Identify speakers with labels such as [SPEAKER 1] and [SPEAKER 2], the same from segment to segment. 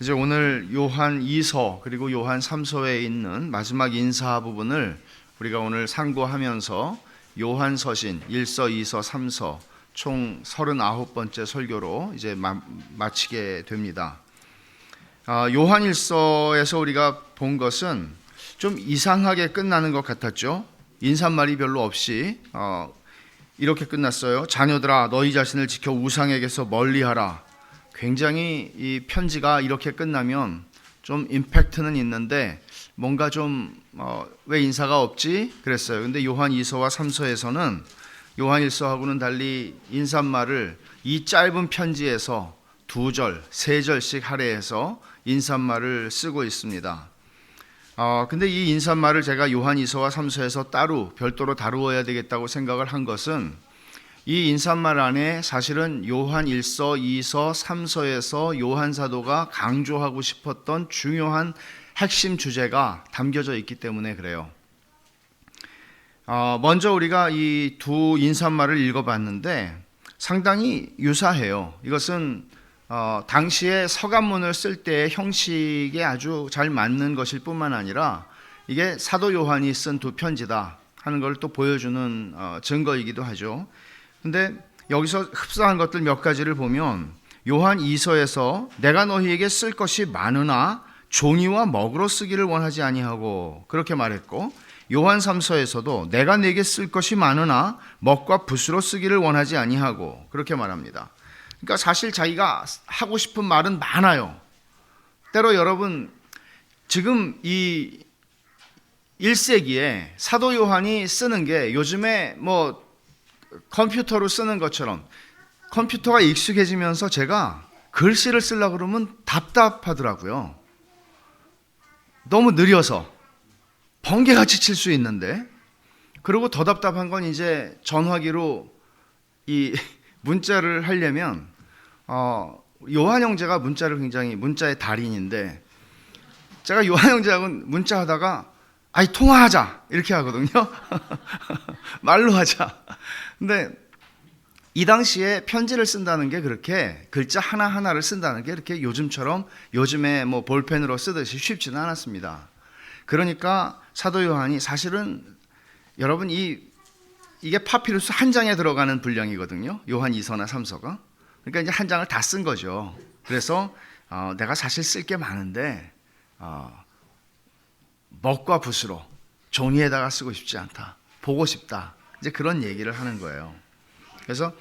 [SPEAKER 1] 이제 오늘 요한 2서 그리고 요한 3서에 있는 마지막 인사 부분을 우리가 오늘 상고하면서 요한 서신 1서, 2서, 3서 총 39번째 설교로 이제 마치게 됩니다. 요한 1서에서 우리가 본 것은 좀 이상하게 끝나는 것 같았죠. 인사말이 별로 없이 이렇게 끝났어요. 자녀들아, 너희 자신을 지켜 우상에게서 멀리하라. 굉장히 이 편지가 이렇게 끝나면 좀 임팩트는 있는데 뭔가 좀 왜 인사가 없지? 그랬어요. 근데 요한 2서와 3서에서는 요한 1서하고는 달리 인사말을 이 짧은 편지에서 2절, 3절씩 할애해서 인사말을 쓰고 있습니다. 근데 이 인사말을 제가 요한 2서와 3서에서 따로 별도로 다루어야 되겠다고 생각을 한 것은 이 인사말 안에 사실은 요한 1서, 2서, 3서에서 요한 사도가 강조하고 싶었던 중요한 핵심 주제가 담겨져 있기 때문에 그래요. 먼저 우리가 이 두 인사말을 읽어봤는데 상당히 유사해요. 이것은 당시에 서간문을 쓸 때의 형식에 아주 잘 맞는 것일 뿐만 아니라 이게 사도 요한이 쓴 두 편지다 하는 걸 또 보여주는 증거이기도 하죠. 근데 여기서 흡사한 것들 몇 가지를 보면 요한 2서에서 내가 너희에게 쓸 것이 많으나 종이와 먹으로 쓰기를 원하지 아니하고 그렇게 말했고, 요한 3서에서도 내가 네게 쓸 것이 많으나 먹과 붓으로 쓰기를 원하지 아니하고 그렇게 말합니다. 그러니까 사실 자기가 하고 싶은 말은 많아요. 때로 여러분 지금 이 1세기에 사도 요한이 쓰는 게 요즘에 뭐 컴퓨터로 쓰는 것처럼 컴퓨터가 익숙해지면서 제가 글씨를 쓰려고 그러면 답답하더라고요. 너무 느려서 번개같이 칠 수 있는데, 그리고 더 답답한 건 이제 전화기로 이 문자를 하려면 요한 형제가 문자의 달인인데 제가 요한 형제하고 문자하다가 아이 통화하자 이렇게 하거든요. 말로 하자. 근데 이 당시에 편지를 쓴다는 게 그렇게 글자 하나하나를 쓴다는 게 이렇게 요즘에 뭐 볼펜으로 쓰듯이 쉽지는 않았습니다. 그러니까 사도 요한이 사실은 여러분 이게 파피루스 한 장에 들어가는 분량이거든요. 요한 2서나 3서가. 그러니까 이제 한 장을 다 쓴 거죠. 그래서 내가 사실 쓸 게 많은데 먹과 붓으로 종이에다가 쓰고 싶지 않다. 보고 싶다. 이제 그런 얘기를 하는 거예요. 그래서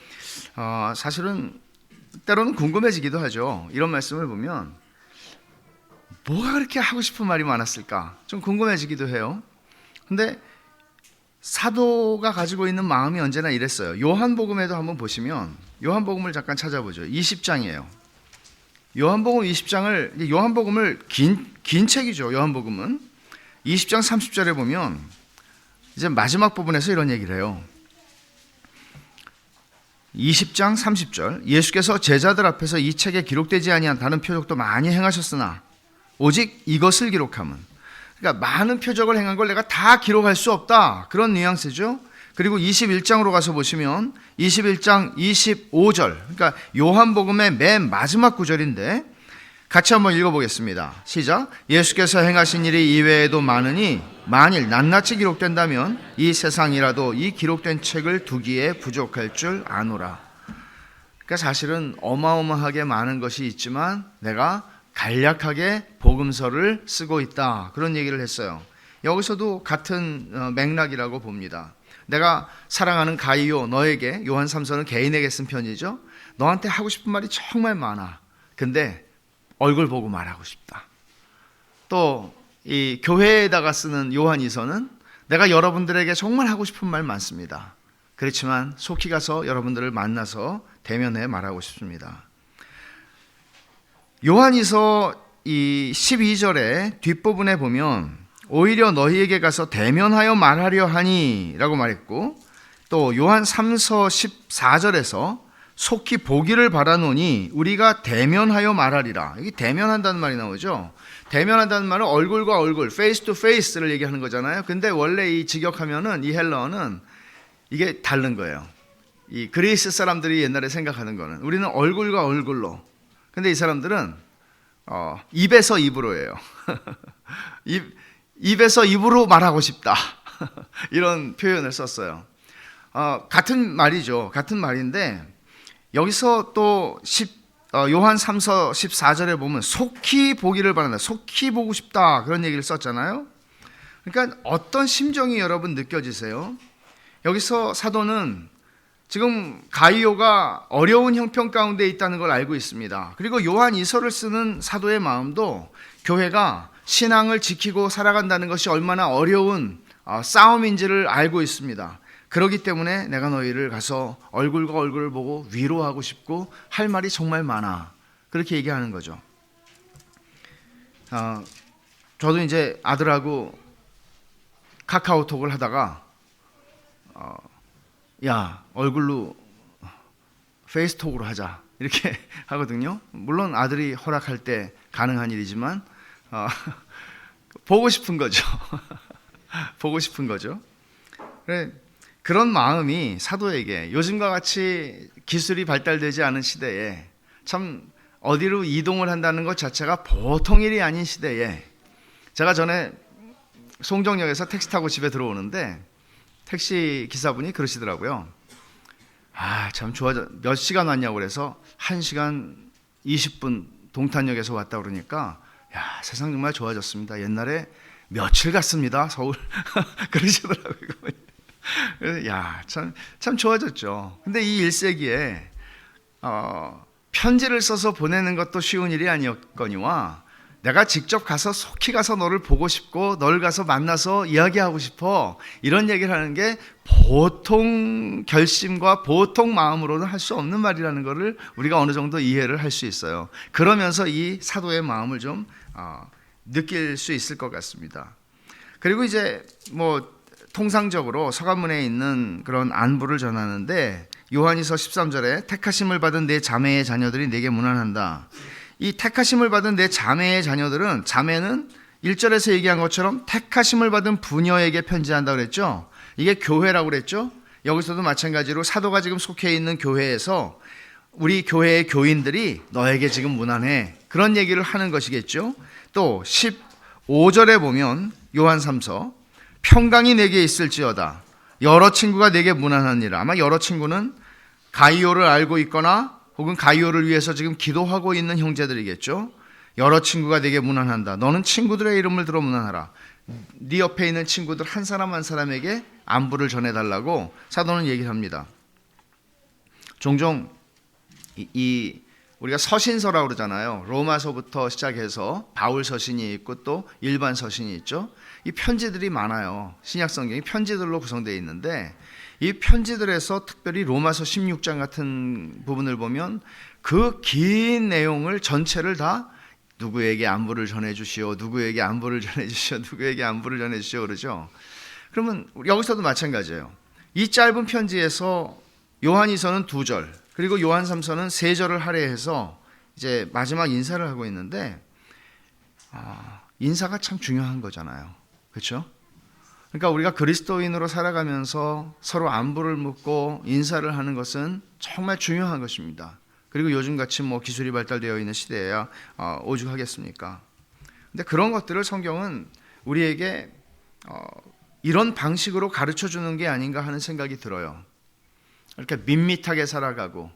[SPEAKER 1] 사실은 때로는 궁금해지기도 하죠. 이런 말씀을 보면 뭐가 그렇게 하고 싶은 말이 많았을까? 좀 궁금해지기도 해요. 근데 사도가 가지고 있는 마음이 언제나 이랬어요. 요한복음에도 한번 보시면 요한복음을 잠깐 찾아보죠. 20장이에요. 요한복음을 긴 책이죠. 요한복음은 20장 30절에 보면 이제 마지막 부분에서 이런 얘기를 해요. 20장 30절, 예수께서 제자들 앞에서 이 책에 기록되지 아니한 다른 표적도 많이 행하셨으나 오직 이것을 기록함은, 그러니까 많은 표적을 행한 걸 내가 다 기록할 수 없다, 그런 뉘앙스죠. 그리고 21장으로 가서 보시면 21장 25절, 그러니까 요한복음의 맨 마지막 구절인데 같이 한번 읽어보겠습니다. 시작. 예수께서 행하신 일이 이외에도 많으니 만일 낱낱이 기록된다면 이 세상이라도 이 기록된 책을 두기에 부족할 줄 아노라. 그러니까 사실은 어마어마하게 많은 것이 있지만 내가 간략하게 복음서를 쓰고 있다, 그런 얘기를 했어요. 여기서도 같은 맥락이라고 봅니다. 내가 사랑하는 가이오 너에게, 요한 3서는 개인에게 쓴 편지죠. 너한테 하고 싶은 말이 정말 많아. 근데 얼굴 보고 말하고 싶다. 또 이 교회에다가 쓰는 요한 2서는 내가 여러분들에게 정말 하고 싶은 말 많습니다. 그렇지만 속히 가서 여러분들을 만나서 대면해 말하고 싶습니다. 요한 2서 이 12절의 뒷부분에 보면 오히려 너희에게 가서 대면하여 말하려 하니 라고 말했고, 또 요한 3서 14절에서 속히 보기를 바라노니 우리가 대면하여 말하리라. 여기 대면한다는 말이 나오죠. 대면한다는 말은 얼굴과 얼굴, face to face를 얘기하는 거잖아요. 근데 원래 이 직역하면은 이 헬러어는 이게 다른 거예요. 이 그리스 사람들이 옛날에 생각하는 거는 우리는 얼굴과 얼굴로, 근데 이 사람들은 입에서 입으로예요. 입에서 입으로 말하고 싶다. 이런 표현을 썼어요. 같은 말이죠. 같은 말인데 여기서 또 요한 3서 14절에 보면 속히 보기를 바란다. 속히 보고 싶다. 그런 얘기를 썼잖아요. 그러니까 어떤 심정이 여러분 느껴지세요? 여기서 사도는 지금 가이오가 어려운 형편 가운데 있다는 걸 알고 있습니다. 그리고 요한 이서를 쓰는 사도의 마음도 교회가 신앙을 지키고 살아간다는 것이 얼마나 어려운 싸움인지를 알고 있습니다. 그렇기 때문에 내가 너희를 가서 얼굴과 얼굴을 보고 위로하고 싶고 할 말이 정말 많아. 그렇게 얘기하는 거죠. 저도 이제 아들하고 카카오톡을 하다가 야, 얼굴로 페이스톡으로 하자 이렇게 하거든요. 물론 아들이 허락할 때 가능한 일이지만 보고 싶은 거죠. 보고 싶은 거죠. 그런 마음이 사도에게 요즘과 같이 기술이 발달되지 않은 시대에 참 어디로 이동을 한다는 것 자체가 보통 일이 아닌 시대에 제가 전에 송정역에서 택시 타고 집에 들어오는데 택시 기사분이 그러시더라고요. 참 좋아져. 몇 시간 왔냐고 그래서 1시간 20분 동탄역에서 왔다 그러니까 야, 세상 정말 좋아졌습니다. 옛날에 며칠 갔습니다. 서울. 그러시더라고요. 야, 참 좋아졌죠. 근데 이 1세기에 편지를 써서 보내는 것도 쉬운 일이 아니었거니와 내가 직접 가서 속히 가서 너를 보고 싶고 널 가서 만나서 이야기하고 싶어 이런 얘기를 하는 게 보통 결심과 보통 마음으로는 할 수 없는 말이라는 것을 우리가 어느 정도 이해를 할 수 있어요. 그러면서 이 사도의 마음을 좀 느낄 수 있을 것 같습니다. 그리고 이제 통상적으로 서간문에 있는 그런 안부를 전하는데 요한이서 13절에 택하심을 받은 내 자매의 자녀들이 내게 문안한다. 이 택하심을 받은 내 자매의 자녀들은, 자매는 1절에서 얘기한 것처럼 택하심을 받은 부녀에게 편지한다 그랬죠. 이게 교회라고 그랬죠. 여기서도 마찬가지로 사도가 지금 속해 있는 교회에서 우리 교회의 교인들이 너에게 지금 문안해, 그런 얘기를 하는 것이겠죠. 또 15절에 보면 요한 3서 평강이 내게 있을지어다. 여러 친구가 내게 문안하니라. 아마 여러 친구는 가이오를 알고 있거나 혹은 가이오를 위해서 지금 기도하고 있는 형제들이겠죠. 여러 친구가 내게 문안한다. 너는 친구들의 이름을 들어 문안하라. 네 옆에 있는 친구들 한 사람 한 사람에게 안부를 전해달라고 사도는 얘기를 합니다. 종종 우리가 서신서라고 그러잖아요. 로마서부터 시작해서 바울 서신이 있고 또 일반 서신이 있죠. 이 편지들이 많아요. 신약 성경이 편지들로 구성되어 있는데 이 편지들에서 특별히 로마서 16장 같은 부분을 보면 그 긴 내용을 전체를 다 누구에게 안부를 전해주시오, 누구에게 안부를 전해주시오, 누구에게 안부를 전해주시오 그러죠. 그러면 여기서도 마찬가지예요. 이 짧은 편지에서 요한이서는 2절 그리고 요한 3서는 3절을 할애해서 이제 마지막 인사를 하고 있는데 인사가 참 중요한 거잖아요. 그렇죠? 그러니까 우리가 그리스도인으로 살아가면서 서로 안부를 묻고 인사를 하는 것은 정말 중요한 것입니다. 그리고 요즘같이 기술이 발달되어 있는 시대에야 오죽하겠습니까? 근데 그런 것들을 성경은 우리에게 이런 방식으로 가르쳐 주는 게 아닌가 하는 생각이 들어요. 이렇게 밋밋하게 살아가고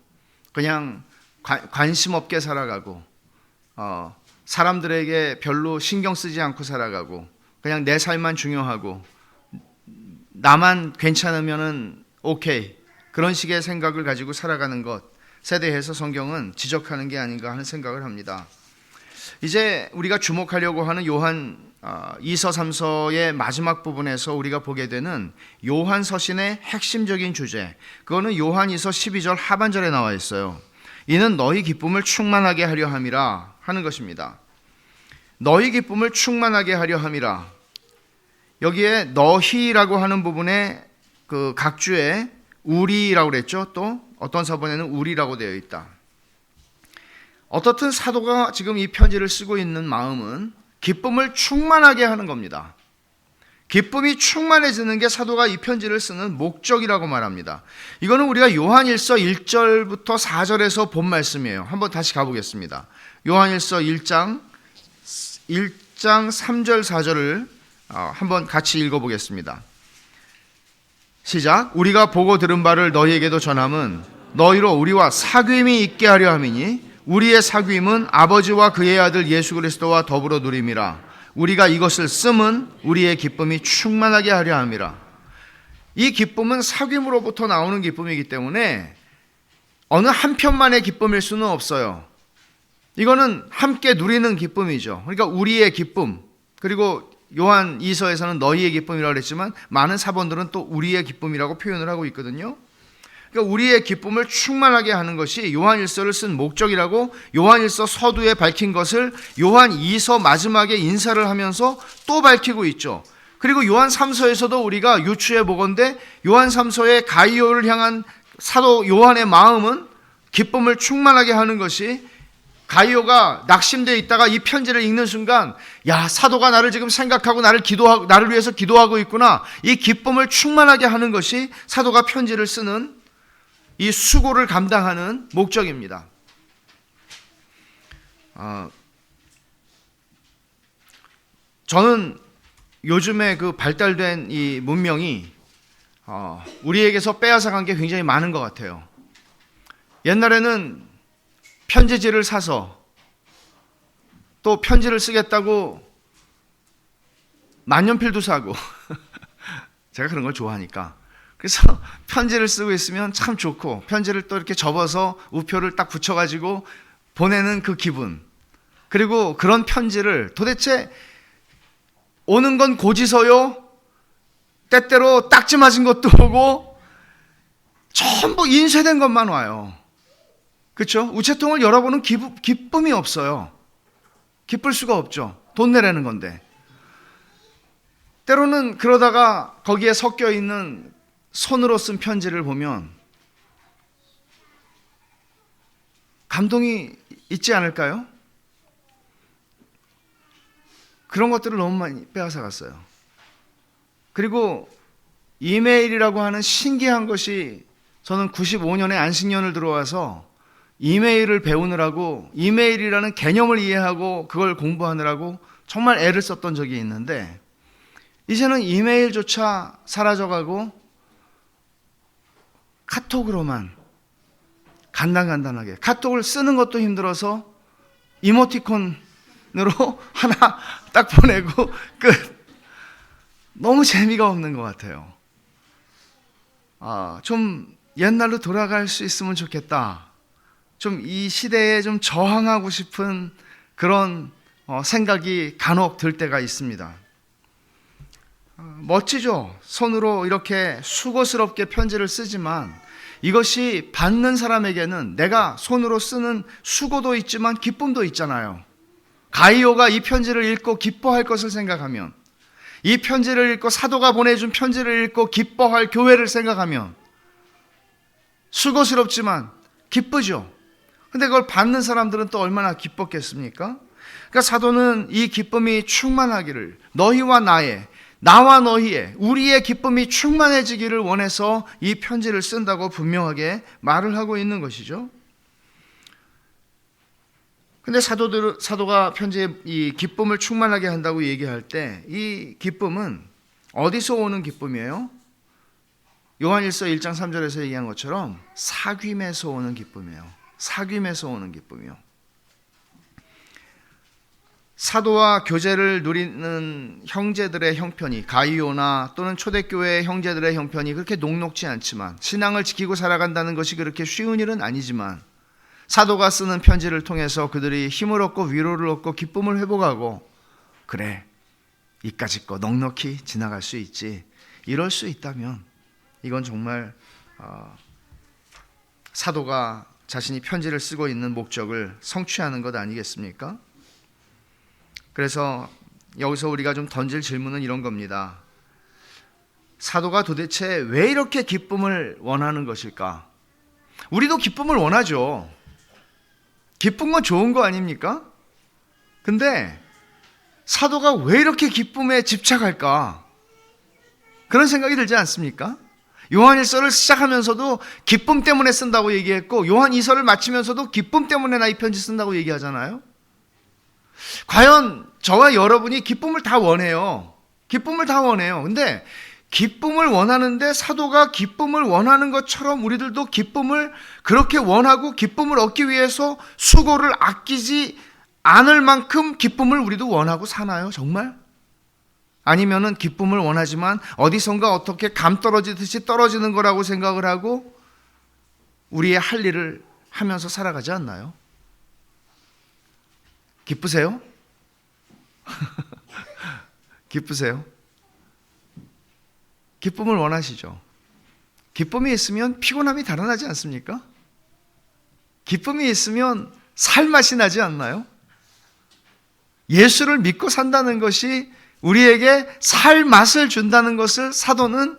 [SPEAKER 1] 그냥 관심 없게 살아가고 사람들에게 별로 신경 쓰지 않고 살아가고 그냥 내 삶만 중요하고 나만 괜찮으면은 오케이, 그런 식의 생각을 가지고 살아가는 것에 대해서 성경은 지적하는 게 아닌가 하는 생각을 합니다. 이제 우리가 주목하려고 하는 요한 2서 3서의 마지막 부분에서 우리가 보게 되는 요한 서신의 핵심적인 주제, 그거는 요한 2서 12절 하반절에 나와 있어요. 이는 너희 기쁨을 충만하게 하려 함이라 하는 것입니다. 너희 기쁨을 충만하게 하려 함이라. 여기에 너희라고 하는 부분에 그 각주에 우리라고 그랬죠. 또 어떤 서본에는 우리라고 되어 있다. 어떻든 사도가 지금 이 편지를 쓰고 있는 마음은 기쁨을 충만하게 하는 겁니다. 기쁨이 충만해지는 게 사도가 이 편지를 쓰는 목적이라고 말합니다. 이거는 우리가 요한 1서 1절부터 4절에서 본 말씀이에요. 한번 다시 가보겠습니다. 요한일서 1장 3절 4절을 한번 같이 읽어보겠습니다. 시작. 우리가 보고 들은 바를 너희에게도 전함은 너희로 우리와 사귐이 있게 하려 함이니 우리의 사귐은 아버지와 그의 아들 예수 그리스도와 더불어 누림이라. 우리가 이것을 씀은 우리의 기쁨이 충만하게 하려 함이라. 이 기쁨은 사귐으로부터 나오는 기쁨이기 때문에 어느 한편만의 기쁨일 수는 없어요. 이거는 함께 누리는 기쁨이죠. 그러니까 우리의 기쁨, 그리고 요한 2서에서는 너희의 기쁨이라고 그랬지만 많은 사본들은 또 우리의 기쁨이라고 표현을 하고 있거든요. 그러니까 우리의 기쁨을 충만하게 하는 것이 요한 1서를 쓴 목적이라고 요한 1서 서두에 밝힌 것을 요한 2서 마지막에 인사를 하면서 또 밝히고 있죠. 그리고 요한 3서에서도 우리가 유추해 보건대 요한 3서의 가이오를 향한 사도 요한의 마음은 기쁨을 충만하게 하는 것이, 가이오가 낙심되어 있다가 이 편지를 읽는 순간, 야, 사도가 나를 지금 생각하고 나를 위해서 기도하고 있구나. 이 기쁨을 충만하게 하는 것이 사도가 편지를 쓰는 이 수고를 감당하는 목적입니다. 저는 요즘에 그 발달된 이 문명이 우리에게서 빼앗아간 게 굉장히 많은 것 같아요. 옛날에는 편지지를 사서 또 편지를 쓰겠다고 만년필도 사고 제가 그런 걸 좋아하니까, 그래서 편지를 쓰고 있으면 참 좋고, 편지를 또 이렇게 접어서 우표를 딱 붙여가지고 보내는 그 기분, 그리고 그런 편지를 도대체 오는 건 고지서요, 때때로 딱지 맞은 것도 오고 전부 인쇄된 것만 와요. 그렇죠? 우체통을 열어보는 기쁨이 없어요. 기쁠 수가 없죠. 돈 내라는 건데. 때로는 그러다가 거기에 섞여 있는 손으로 쓴 편지를 보면 감동이 있지 않을까요? 그런 것들을 너무 많이 빼앗아 갔어요. 그리고 이메일이라고 하는 신기한 것이, 저는 95년에 안식년을 들어와서 이메일을 배우느라고, 이메일이라는 개념을 이해하고 그걸 공부하느라고 정말 애를 썼던 적이 있는데, 이제는 이메일조차 사라져가고 카톡으로만 간단하게, 카톡을 쓰는 것도 힘들어서 이모티콘으로 하나 딱 보내고 끝. 너무 재미가 없는 것 같아요. 좀 옛날로 돌아갈 수 있으면 좋겠다. 좀 이 시대에 좀 저항하고 싶은 그런 생각이 간혹 들 때가 있습니다. 멋지죠? 손으로 이렇게 수고스럽게 편지를 쓰지만 이것이 받는 사람에게는 내가 손으로 쓰는 수고도 있지만 기쁨도 있잖아요. 가이오가 이 편지를 읽고 기뻐할 것을 생각하면, 이 편지를 읽고 사도가 보내준 편지를 읽고 기뻐할 교회를 생각하면 수고스럽지만 기쁘죠. 근데 그걸 받는 사람들은 또 얼마나 기뻤겠습니까? 그러니까 사도는 이 기쁨이 충만하기를, 너희와 나와 너희의, 우리의 기쁨이 충만해지기를 원해서 이 편지를 쓴다고 분명하게 말을 하고 있는 것이죠. 근데 사도가 편지에 이 기쁨을 충만하게 한다고 얘기할 때 이 기쁨은 어디서 오는 기쁨이에요? 요한일서 1장 3절에서 얘기한 것처럼 사귐에서 오는 기쁨이에요. 사귐에서 오는 기쁨이요. 사도와 교제를 누리는 형제들의 형편이, 가이오나 또는 초대교회의 형제들의 형편이 그렇게 녹록지 않지만, 신앙을 지키고 살아간다는 것이 그렇게 쉬운 일은 아니지만, 사도가 쓰는 편지를 통해서 그들이 힘을 얻고 위로를 얻고 기쁨을 회복하고, 그래, 이까짓 거 넉넉히 지나갈 수 있지, 이럴 수 있다면 이건 정말 사도가 자신이 편지를 쓰고 있는 목적을 성취하는 것 아니겠습니까? 그래서 여기서 우리가 좀 던질 질문은 이런 겁니다. 사도가 도대체 왜 이렇게 기쁨을 원하는 것일까? 우리도 기쁨을 원하죠. 기쁜 건 좋은 거 아닙니까? 근데 사도가 왜 이렇게 기쁨에 집착할까? 그런 생각이 들지 않습니까? 요한일서를 시작하면서도 기쁨 때문에 쓴다고 얘기했고, 요한 2서를 마치면서도 기쁨 때문에 나 이 편지 쓴다고 얘기하잖아요. 과연 저와 여러분이 기쁨을 다 원해요. 기쁨을 다 원해요. 근데 기쁨을 원하는데 사도가 기쁨을 원하는 것처럼 우리들도 기쁨을 그렇게 원하고 기쁨을 얻기 위해서 수고를 아끼지 않을 만큼 기쁨을 우리도 원하고 사나요? 정말? 아니면은 기쁨을 원하지만 어디선가 어떻게 감 떨어지듯이 떨어지는 거라고 생각을 하고 우리의 할 일을 하면서 살아가지 않나요? 기쁘세요? 기쁘세요? 기쁨을 원하시죠? 기쁨이 있으면 피곤함이 달아나지 않습니까? 기쁨이 있으면 살맛이 나지 않나요? 예수를 믿고 산다는 것이 우리에게 살 맛을 준다는 것을 사도는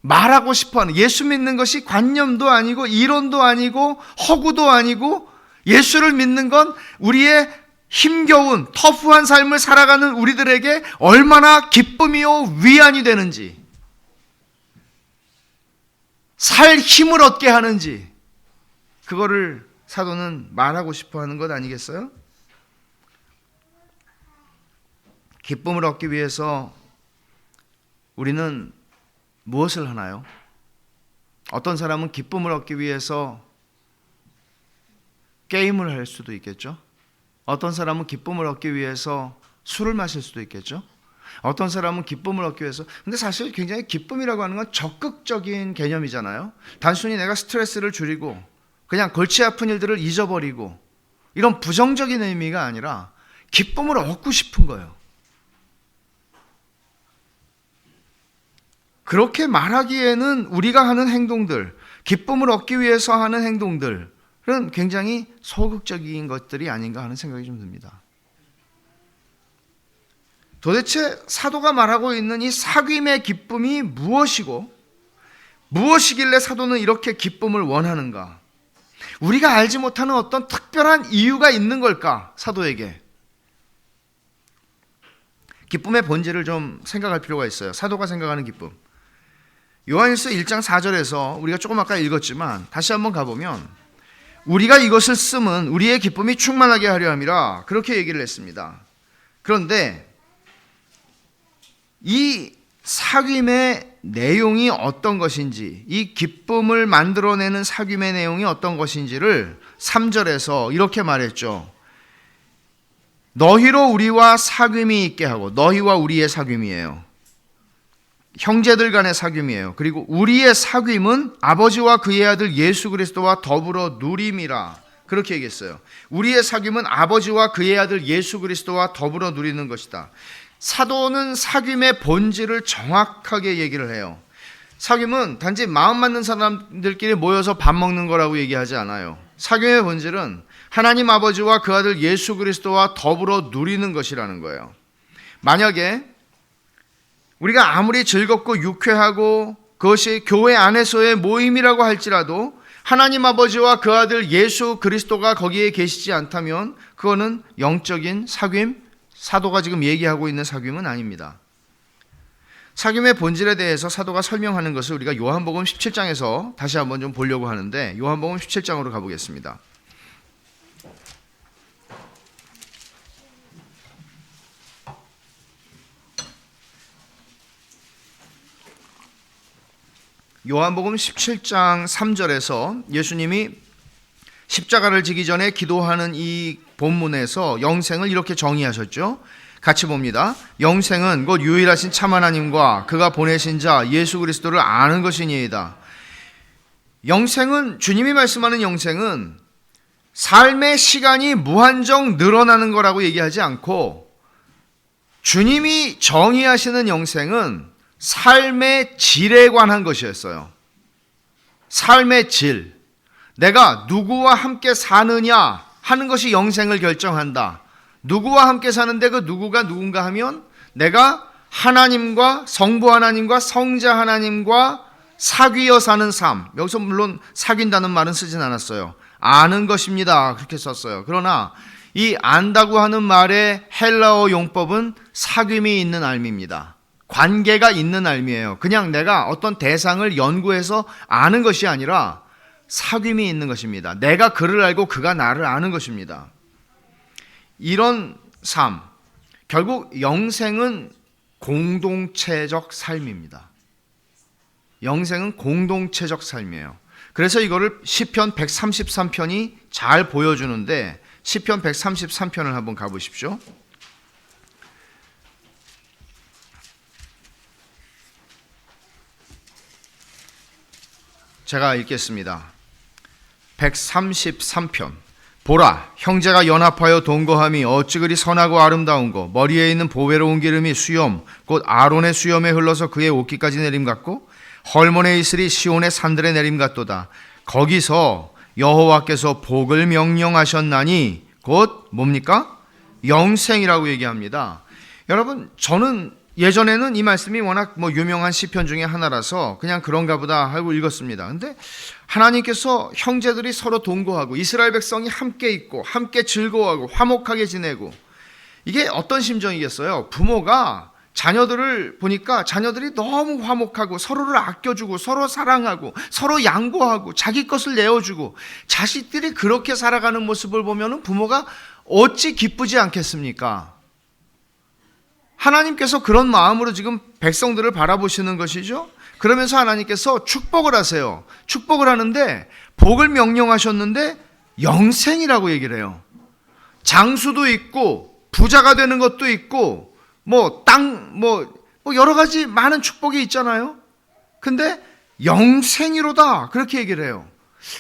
[SPEAKER 1] 말하고 싶어하는, 예수 믿는 것이 관념도 아니고 이론도 아니고 허구도 아니고 예수를 믿는 건 우리의 힘겨운 터프한 삶을 살아가는 우리들에게 얼마나 기쁨이요 위안이 되는지, 살 힘을 얻게 하는지, 그거를 사도는 말하고 싶어하는 것 아니겠어요? 기쁨을 얻기 위해서 우리는 무엇을 하나요? 어떤 사람은 기쁨을 얻기 위해서 게임을 할 수도 있겠죠. 어떤 사람은 기쁨을 얻기 위해서 술을 마실 수도 있겠죠. 어떤 사람은 기쁨을 얻기 위해서, 근데 사실 굉장히 기쁨이라고 하는 건 적극적인 개념이잖아요. 단순히 내가 스트레스를 줄이고 그냥 골치 아픈 일들을 잊어버리고 이런 부정적인 의미가 아니라 기쁨을 얻고 싶은 거예요. 그렇게 말하기에는 우리가 하는 행동들, 기쁨을 얻기 위해서 하는 행동들은 굉장히 소극적인 것들이 아닌가 하는 생각이 좀 듭니다. 도대체 사도가 말하고 있는 이 사귐의 기쁨이 무엇이고 무엇이길래 사도는 이렇게 기쁨을 원하는가? 우리가 알지 못하는 어떤 특별한 이유가 있는 걸까? 사도에게. 기쁨의 본질을 좀 생각할 필요가 있어요. 사도가 생각하는 기쁨. 요한일서 1장 4절에서 우리가 조금 아까 읽었지만 다시 한번 가보면 우리가 이것을 쓰면 우리의 기쁨이 충만하게 하려 함이라 그렇게 얘기를 했습니다. 그런데 이 사귐의 내용이 어떤 것인지, 이 기쁨을 만들어내는 사귐의 내용이 어떤 것인지를 3절에서 이렇게 말했죠. 너희로 우리와 사귐이 있게 하고, 너희와 우리의 사귐이에요. 형제들 간의 사귐이에요. 그리고 우리의 사귐은 아버지와 그의 아들 예수 그리스도와 더불어 누림이라 그렇게 얘기했어요. 우리의 사귐은 아버지와 그의 아들 예수 그리스도와 더불어 누리는 것이다. 사도는 사귐의 본질을 정확하게 얘기를 해요. 사귐은 단지 마음 맞는 사람들끼리 모여서 밥 먹는 거라고 얘기하지 않아요. 사귐의 본질은 하나님 아버지와 그 아들 예수 그리스도와 더불어 누리는 것이라는 거예요. 만약에 우리가 아무리 즐겁고 유쾌하고 그것이 교회 안에서의 모임이라고 할지라도 하나님 아버지와 그 아들 예수 그리스도가 거기에 계시지 않다면 그거는 영적인 사귐, 사도가 지금 얘기하고 있는 사귐은 아닙니다. 사귐의 본질에 대해서 사도가 설명하는 것을 우리가 요한복음 17장에서 다시 한번 좀 보려고 하는데 요한복음 17장으로 가보겠습니다. 요한복음 17장 3절에서 예수님이 십자가를 지기 전에 기도하는 이 본문에서 영생을 이렇게 정의하셨죠. 같이 봅니다. 영생은 곧 유일하신 참 하나님과 그가 보내신 자 예수 그리스도를 아는 것이니이다. 영생은, 주님이 말씀하는 영생은 삶의 시간이 무한정 늘어나는 거라고 얘기하지 않고, 주님이 정의하시는 영생은 삶의 질에 관한 것이었어요. 삶의 질. 내가 누구와 함께 사느냐 하는 것이 영생을 결정한다. 누구와 함께 사는데 그 누구가 누군가 하면 내가 하나님과, 성부 하나님과 성자 하나님과 사귀어 사는 삶. 여기서 물론 사귄다는 말은 쓰진 않았어요. 아는 것입니다. 그렇게 썼어요. 그러나 이 안다고 하는 말의 헬라어 용법은 사귐이 있는 알미입니다. 관계가 있는 알미예요. 그냥 내가 어떤 대상을 연구해서 아는 것이 아니라 사귐이 있는 것입니다. 내가 그를 알고 그가 나를 아는 것입니다. 이런 삶, 결국 영생은 공동체적 삶입니다. 영생은 공동체적 삶이에요. 그래서 이거를 시편 133편이 잘 보여주는데 시편 133편을 한번 가보십시오. 제가 읽겠습니다. 133편. 보라, 형제가 연합하여 동거함이 어찌 그리 선하고 아름다운고, 머리에 있는 보배로운 기름이 수염 곧 아론의 수염에 흘러서 그의 옷깃까지 내림 같고, 헐몬에 있으리 시온의 산들의 내림 같도다. 거기서 여호와께서 복을 명령하셨나니 곧 뭡니까? 영생이라고 얘기합니다. 여러분, 저는 예전에는 이 말씀이 워낙 유명한 시편 중에 하나라서 그냥 그런가 보다 하고 읽었습니다. 근데 하나님께서 형제들이 서로 동거하고 이스라엘 백성이 함께 있고 함께 즐거워하고 화목하게 지내고, 이게 어떤 심정이겠어요? 부모가 자녀들을 보니까 자녀들이 너무 화목하고 서로를 아껴주고 서로 사랑하고 서로 양보하고 자기 것을 내어주고 자식들이 그렇게 살아가는 모습을 보면 부모가 어찌 기쁘지 않겠습니까? 하나님께서 그런 마음으로 지금 백성들을 바라보시는 것이죠. 그러면서 하나님께서 축복을 하세요. 축복을 하는데 복을 명령하셨는데 영생이라고 얘기를 해요. 장수도 있고 부자가 되는 것도 있고 땅 여러 가지 많은 축복이 있잖아요. 근데 영생이로다 그렇게 얘기를 해요.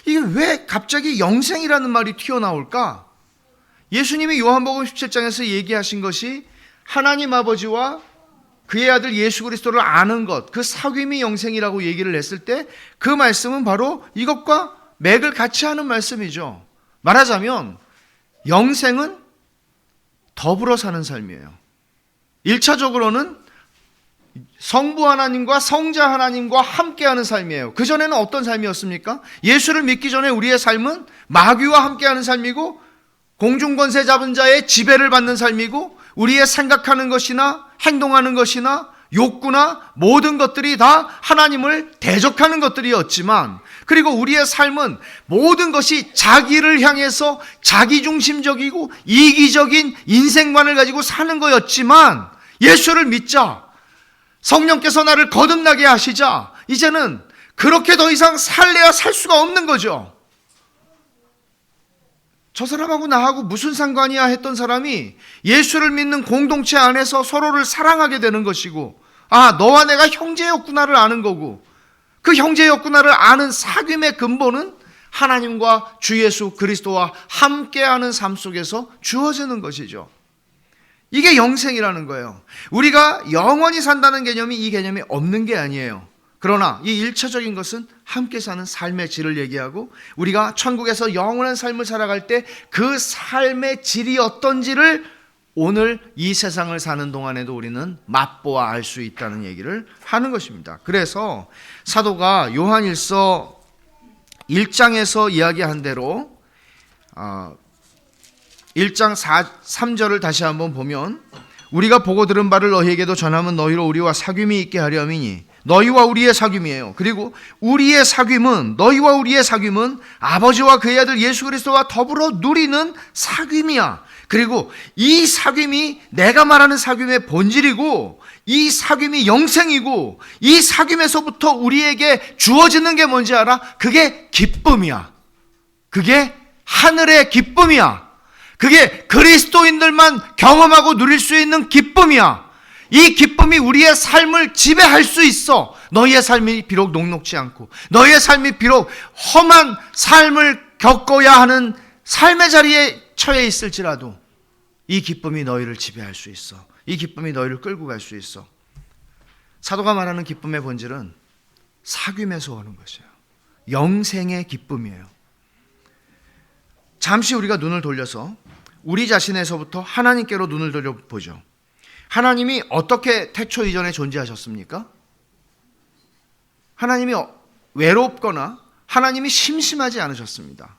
[SPEAKER 1] 이게 왜 갑자기 영생이라는 말이 튀어나올까? 예수님이 요한복음 17장에서 얘기하신 것이 하나님 아버지와 그의 아들 예수 그리스도를 아는 것, 그 사귐이 영생이라고 얘기를 했을 때 그 말씀은 바로 이것과 맥을 같이 하는 말씀이죠. 말하자면 영생은 더불어 사는 삶이에요. 1차적으로는 성부 하나님과 성자 하나님과 함께하는 삶이에요. 그전에는 어떤 삶이었습니까? 예수를 믿기 전에 우리의 삶은 마귀와 함께하는 삶이고 공중권세 잡은 자의 지배를 받는 삶이고 우리의 생각하는 것이나 행동하는 것이나 욕구나 모든 것들이 다 하나님을 대적하는 것들이었지만, 그리고 우리의 삶은 모든 것이 자기를 향해서 자기중심적이고 이기적인 인생관을 가지고 사는 거였지만, 예수를 믿자, 성령께서 나를 거듭나게 하시자 이제는 그렇게 더 이상 살래야 살 수가 없는 거죠. 저 사람하고 나하고 무슨 상관이야 했던 사람이 예수를 믿는 공동체 안에서 서로를 사랑하게 되는 것이고, 너와 내가 형제였구나를 아는 거고, 그 형제였구나를 아는 사귐의 근본은 하나님과 주 예수 그리스도와 함께하는 삶 속에서 주어지는 것이죠. 이게 영생이라는 거예요. 우리가 영원히 산다는 개념이 이 개념이 없는 게 아니에요. 그러나 이 1차적인 것은 함께 사는 삶의 질을 얘기하고, 우리가 천국에서 영원한 삶을 살아갈 때 그 삶의 질이 어떤지를 오늘 이 세상을 사는 동안에도 우리는 맛보아 알 수 있다는 얘기를 하는 것입니다. 그래서 사도가 요한일서 1장에서 이야기한 대로 1장 3절을 다시 한번 보면, 우리가 보고 들은 바를 너희에게도 전하면 너희로 우리와 사귐이 있게 하려 함이니, 너희와 우리의 사귐이에요. 그리고 우리의 사귐은, 너희와 우리의 사귐은 아버지와 그의 아들 예수 그리스도와 더불어 누리는 사귐이야. 그리고 이 사귐이 내가 말하는 사귐의 본질이고, 이 사귐이 영생이고, 이 사귐에서부터 우리에게 주어지는 게 뭔지 알아? 그게 기쁨이야. 그게 하늘의 기쁨이야. 그게 그리스도인들만 경험하고 누릴 수 있는 기쁨이야. 이 기쁨이 우리의 삶을 지배할 수 있어. 너희의 삶이 비록 녹록지 않고, 너희의 삶이 비록 험한 삶을 겪어야 하는 삶의 자리에 처해 있을지라도 이 기쁨이 너희를 지배할 수 있어. 이 기쁨이 너희를 끌고 갈 수 있어. 사도가 말하는 기쁨의 본질은 사귐에서 오는 것이에요. 영생의 기쁨이에요. 잠시 우리가 눈을 돌려서 우리 자신에서부터 하나님께로 눈을 돌려보죠. 하나님이 어떻게 태초 이전에 존재하셨습니까? 하나님이 외롭거나 하나님이 심심하지 않으셨습니다.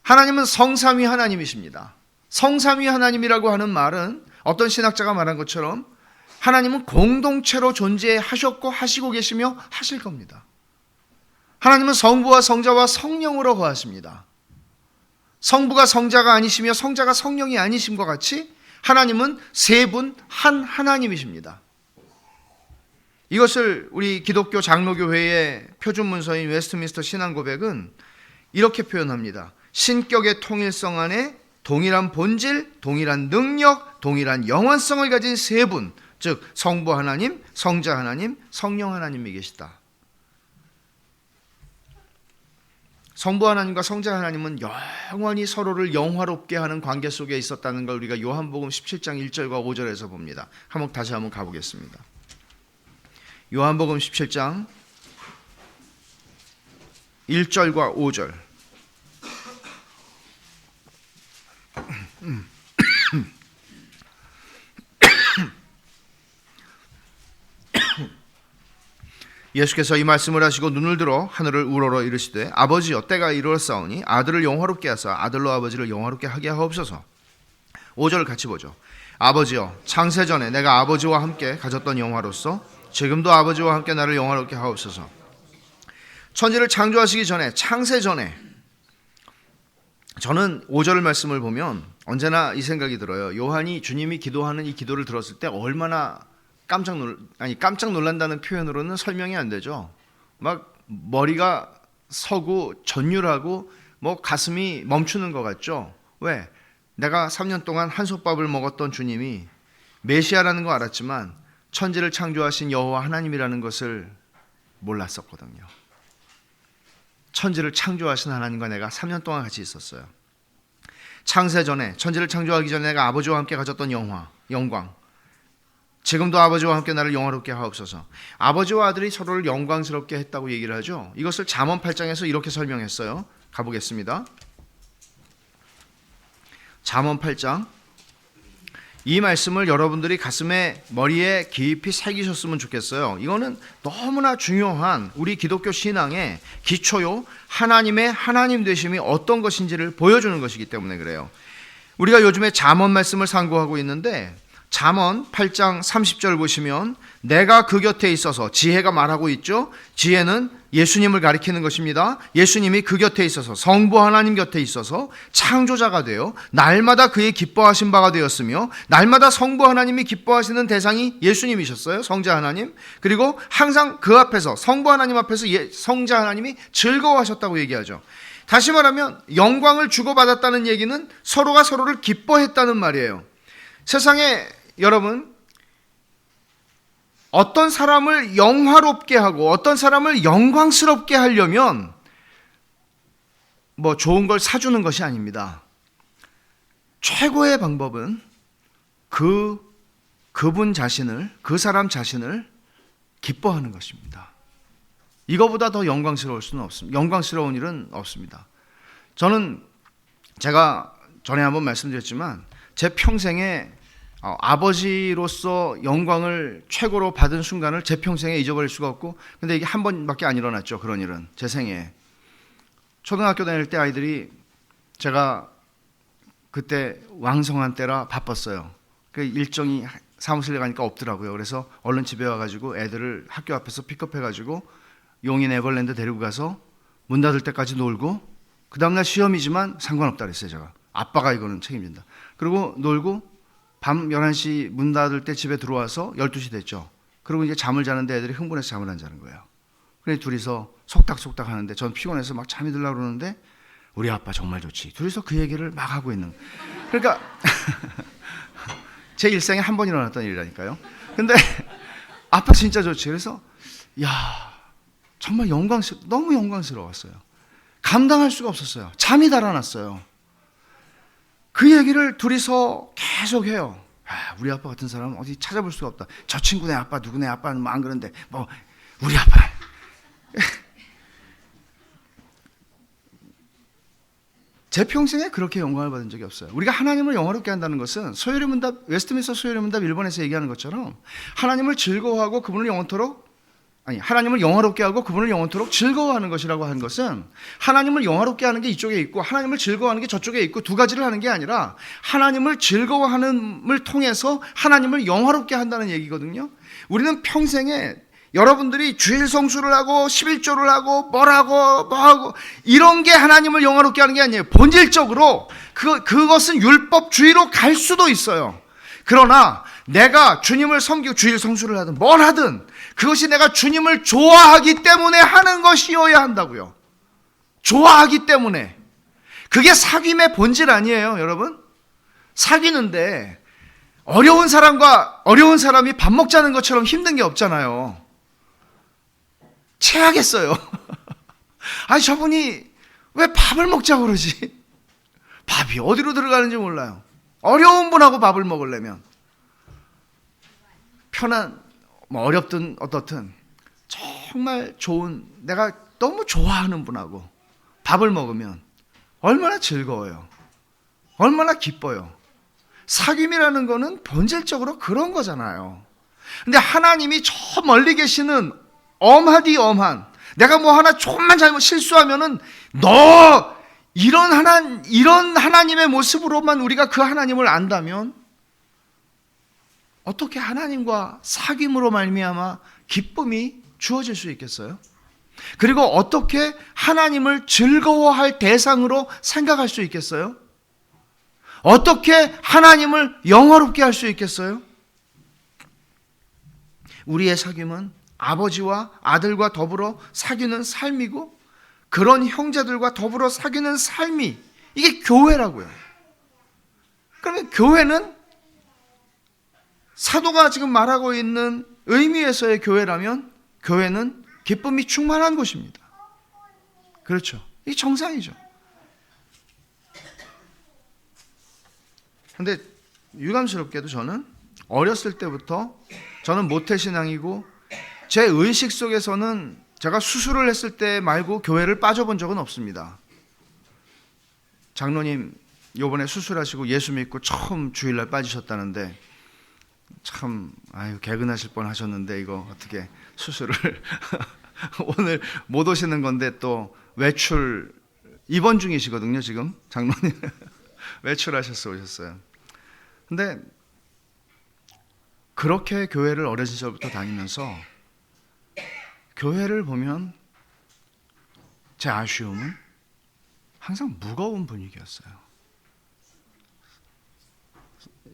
[SPEAKER 1] 하나님은 성삼위 하나님이십니다. 성삼위 하나님이라고 하는 말은 어떤 신학자가 말한 것처럼 하나님은 공동체로 존재하셨고 하시고 계시며 하실 겁니다. 하나님은 성부와 성자와 성령으로 거하십니다. 성부가 성자가 아니시며 성자가 성령이 아니심과 같이 하나님은 세 분 한 하나님이십니다. 이것을 우리 기독교 장로교회의 표준 문서인 웨스트민스터 신앙고백은 이렇게 표현합니다. 신격의 통일성 안에 동일한 본질, 동일한 능력, 동일한 영원성을 가진 세 분, 즉 성부 하나님, 성자 하나님, 성령 하나님이 계시다. 성부 하나님과 성자 하나님은 영원히 서로를 영화롭게 하는 관계 속에 있었다는 걸 우리가 요한복음 17장 1절과 5절에서 봅니다. 다시 한번 가보겠습니다. 요한복음 17장 1절과 5절. 예수께서 이 말씀을 하시고 눈을 들어 하늘을 우러러 이르시되 아버지여 때가 이르렀사오니 아들을 영화롭게 하사 아들로 아버지를 영화롭게 하게 하옵소서. 5절을 같이 보죠. 아버지여 창세전에 내가 아버지와 함께 가졌던 영화로서 지금도 아버지와 함께 나를 영화롭게 하옵소서. 천지를 창조하시기 전에, 창세전에, 저는 5절 말씀을 보면 언제나 이 생각이 들어요. 요한이 주님이 기도하는 이 기도를 들었을 때 얼마나 깜짝 놀란다는 표현으로는 설명이 안 되죠. 막 머리가 서고 전율하고 가슴이 멈추는 것 같죠. 왜? 내가 3년 동안 한솥밥을 먹었던 주님이 메시아라는 거 알았지만 천지를 창조하신 여호와 하나님이라는 것을 몰랐었거든요. 천지를 창조하신 하나님과 내가 3년 동안 같이 있었어요. 창세전에, 천지를 창조하기 전에 내가 아버지와 함께 가졌던 영광, 지금도 아버지와 함께 나를 영화롭게 하옵소서. 아버지와 아들이 서로를 영광스럽게 했다고 얘기를 하죠. 이것을 잠언 8장에서 이렇게 설명했어요. 가보겠습니다. 잠언 8장, 이 말씀을 여러분들이 가슴에 머리에 깊이 새기셨으면 좋겠어요. 이거는 너무나 중요한 우리 기독교 신앙의 기초요, 하나님의 하나님 되심이 어떤 것인지를 보여주는 것이기 때문에 그래요. 우리가 요즘에 잠언 말씀을 상고하고 있는데 잠언 8장 30절 보시면 내가 그 곁에 있어서, 지혜가 말하고 있죠. 지혜는 예수님을 가리키는 것입니다. 예수님이 그 곁에 있어서, 성부 하나님 곁에 있어서 창조자가 되어 날마다 그의 기뻐하신 바가 되었으며, 날마다 성부 하나님이 기뻐하시는 대상이 예수님이셨어요. 성자 하나님. 그리고 항상 그 앞에서, 성부 하나님 앞에서 성자 하나님이 즐거워하셨다고 얘기하죠. 다시 말하면 영광을 주고받았다는 얘기는 서로가 서로를 기뻐했다는 말이에요. 세상에 여러분, 어떤 사람을 영화롭게 하고 어떤 사람을 영광스럽게 하려면 좋은 걸 사주는 것이 아닙니다. 최고의 방법은 그분 자신을, 그 사람 자신을 기뻐하는 것입니다. 이거보다 더 영광스러울 수는 없습니다. 영광스러운 일은 없습니다. 제가 전에 한번 말씀드렸지만 제 평생에 아버지로서 영광을 최고로 받은 순간을 제 평생에 잊어버릴 수가 없고, 근데 이게 한 번밖에 안 일어났죠. 그런 일은 제 생에. 초등학교 다닐 때 아이들이, 제가 그때 왕성한 때라 바빴어요. 그 일정이 사무실에 가니까 없더라고요. 그래서 얼른 집에 와가지고 애들을 학교 앞에서 픽업해가지고 용인 에버랜드 데리고 가서 문 닫을 때까지 놀고, 그 다음날 시험이지만 상관없다 그랬어요. 제가 아빠가 이거는 책임진다. 그리고 놀고 밤 11시 문 닫을 때 집에 들어와서 12시 됐죠. 그리고 이제 잠을 자는데 애들이 흥분해서 잠을 안 자는 거예요. 그래서 둘이서 속닥속닥 하는데 전 피곤해서 막 잠이 들려고 그러는데 우리 아빠 정말 좋지. 둘이서 그 얘기를 막 하고 있는. 그러니까 제 일생에 한 번 일어났던 일이라니까요. 근데 아빠 진짜 좋지. 그래서 정말 너무 영광스러웠어요. 감당할 수가 없었어요. 잠이 달아났어요. 그 얘기를 둘이서 계속 해요. 우리 아빠 같은 사람은 어디 찾아볼 수가 없다. 저 친구네 아빠, 누구네 아빠는 안 그런데 우리 아빠. 제 평생에 그렇게 영광을 받은 적이 없어요. 우리가 하나님을 영화롭게 한다는 것은 소요리 문답, 웨스트민스터 소요리 문답 1번에서 얘기하는 것처럼 하나님을 즐거워하고 그분을 하나님을 영화롭게 하고 그분을 영원토록 즐거워하는 것이라고 하는 것은, 하나님을 영화롭게 하는 게 이쪽에 있고 하나님을 즐거워하는 게 저쪽에 있고 두 가지를 하는 게 아니라 하나님을 즐거워하는을 통해서 하나님을 영화롭게 한다는 얘기거든요. 우리는 평생에 여러분들이 주일 성수를 하고 11조를 하고 뭐하고 이런 게 하나님을 영화롭게 하는 게 아니에요. 본질적으로 그것은 율법주의로 갈 수도 있어요. 그러나 내가 주님을 섬기고 주일 성수를 하든 뭘 하든 그것이 내가 주님을 좋아하기 때문에 하는 것이어야 한다고요. 좋아하기 때문에. 그게 사귐의 본질 아니에요, 여러분? 사귀는데 어려운 사람이 밥 먹자는 것처럼 힘든 게 없잖아요. 체하겠어요. 아니, 저분이 왜 밥을 먹자고 그러지? 밥이 어디로 들어가는지 몰라요. 어려운 분하고 밥을 먹으려면 편한, 어렵든 어떻든 정말 좋은, 내가 너무 좋아하는 분하고 밥을 먹으면 얼마나 즐거워요. 얼마나 기뻐요. 사귐이라는 거는 본질적으로 그런 거잖아요. 근데 하나님이 저 멀리 계시는 엄하디 엄한, 내가 뭐 하나 조금만 잘못 실수하면은 너 이런 하나님의 모습으로만 우리가 그 하나님을 안다면 어떻게 하나님과 사귐으로 말미암아 기쁨이 주어질 수 있겠어요? 그리고 어떻게 하나님을 즐거워할 대상으로 생각할 수 있겠어요? 어떻게 하나님을 영화롭게 할 수 있겠어요? 우리의 사귐은 아버지와 아들과 더불어 사귀는 삶이고, 그런 형제들과 더불어 사귀는 삶이, 이게 교회라고요. 그러면 교회는 사도가 지금 말하고 있는 의미에서의 교회라면 교회는 기쁨이 충만한 곳입니다. 그렇죠. 이게 정상이죠. 근데 유감스럽게도 저는 어렸을 때부터 저는 모태신앙이고 제 의식 속에서는 제가 수술을 했을 때 말고 교회를 빠져본 적은 없습니다. 장로님 요번에 수술하시고 예수 믿고 처음 주일날 빠지셨다는데 참 개근하실 뻔 하셨는데 이거 어떻게 수술을 오늘 못 오시는 건데 또 외출 입원 중이시거든요. 지금 장로님 외출하셔서 오셨어요. 근데 그렇게 교회를 어린 시절부터 다니면서 교회를 보면 제 아쉬움은 항상 무거운 분위기였어요.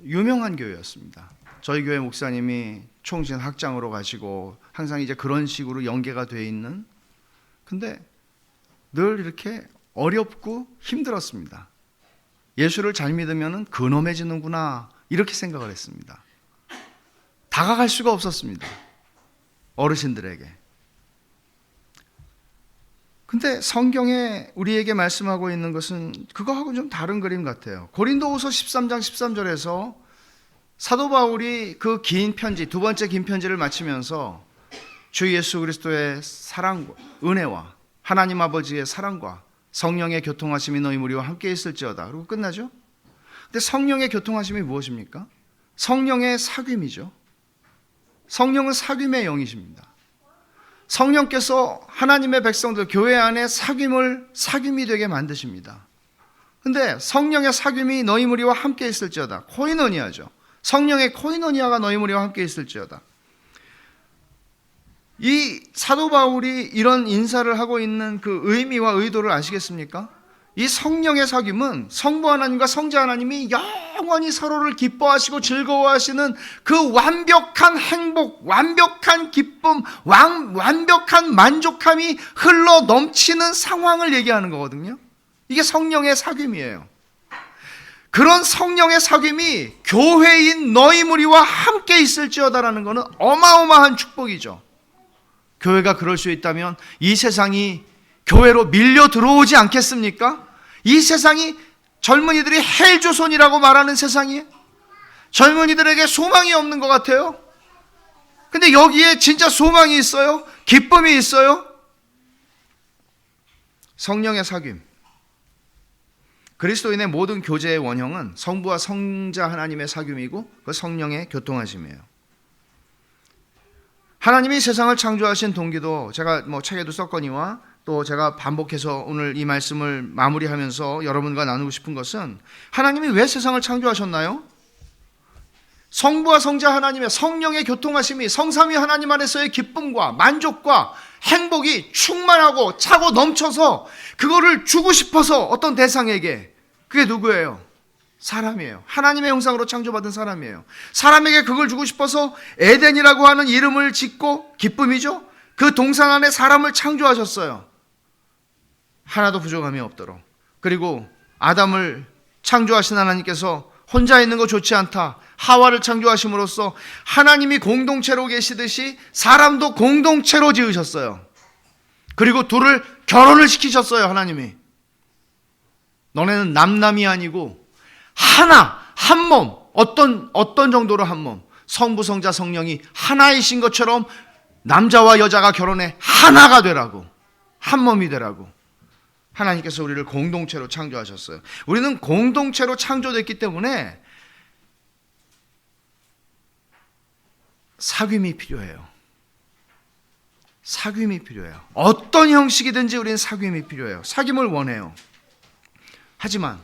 [SPEAKER 1] 유명한 교회였습니다. 저희 교회 목사님이 총신 학장으로 가시고 항상 이제 그런 식으로 연계가 돼 있는, 근데 늘 이렇게 어렵고 힘들었습니다. 예수를 잘 믿으면 근엄해지는구나 이렇게 생각을 했습니다. 다가갈 수가 없었습니다. 어르신들에게. 근데 성경에 우리에게 말씀하고 있는 것은 그거하고 좀 다른 그림 같아요. 고린도후서 13장 13절에서 사도 바울이 그 긴 편지, 두 번째 긴 편지를 마치면서 주 예수 그리스도의 사랑과 은혜와 하나님 아버지의 사랑과 성령의 교통하심이 너희 무리와 함께 있을지어다. 그리고 끝나죠? 근데 성령의 교통하심이 무엇입니까? 성령의 사귐이죠. 성령은 사귐의 영이십니다. 성령께서 하나님의 백성들 교회 안에 사귐이 되게 만드십니다. 근데 성령의 사귐이 너희 무리와 함께 있을지어다. 코이노니아죠. 성령의 코이노니아가 너희 무리와 함께 있을지어다. 이 사도 바울이 이런 인사를 하고 있는 그 의미와 의도를 아시겠습니까? 이 성령의 사귐은 성부 하나님과 성자 하나님이 영원히 서로를 기뻐하시고 즐거워하시는 그 완벽한 행복, 완벽한 기쁨, 완벽한 만족함이 흘러 넘치는 상황을 얘기하는 거거든요. 이게 성령의 사귐이에요. 그런 성령의 사귐이 교회인 너희 무리와 함께 있을지어다라는 것은 어마어마한 축복이죠. 교회가 그럴 수 있다면 이 세상이 교회로 밀려 들어오지 않겠습니까? 이 세상이 젊은이들이 헬조선이라고 말하는 세상이에요. 젊은이들에게 소망이 없는 것 같아요. 근데 여기에 진짜 소망이 있어요. 기쁨이 있어요. 성령의 사귐. 그리스도인의 모든 교제의 원형은 성부와 성자 하나님의 사귐이고 그 성령의 교통하심이에요. 하나님이 세상을 창조하신 동기도 제가 책에도 썼거니와 또 제가 반복해서 오늘 이 말씀을 마무리하면서 여러분과 나누고 싶은 것은 하나님이 왜 세상을 창조하셨나요? 성부와 성자 하나님의 성령의 교통하심이 성삼위 하나님 안에서의 기쁨과 만족과 행복이 충만하고 차고 넘쳐서 그거를 주고 싶어서 어떤 대상에게, 그게 누구예요? 사람이에요. 하나님의 형상으로 창조받은 사람이에요. 사람에게 그걸 주고 싶어서 에덴이라고 하는 이름을 짓고, 기쁨이죠, 그 동산 안에 사람을 창조하셨어요. 하나도 부족함이 없도록. 그리고 아담을 창조하신 하나님께서 혼자 있는 거 좋지 않다, 하와를 창조하심으로써 하나님이 공동체로 계시듯이 사람도 공동체로 지으셨어요. 그리고 둘을 결혼을 시키셨어요. 하나님이 너네는 남남이 아니고 하나, 한 몸, 어떤 정도로 한 몸, 성부, 성자, 성령이 하나이신 것처럼 남자와 여자가 결혼해 하나가 되라고, 한 몸이 되라고 하나님께서 우리를 공동체로 창조하셨어요. 우리는 공동체로 창조됐기 때문에 사귐이 필요해요. 사귐이 필요해요. 어떤 형식이든지 우리는 사귐이 필요해요. 사귐을 원해요. 하지만,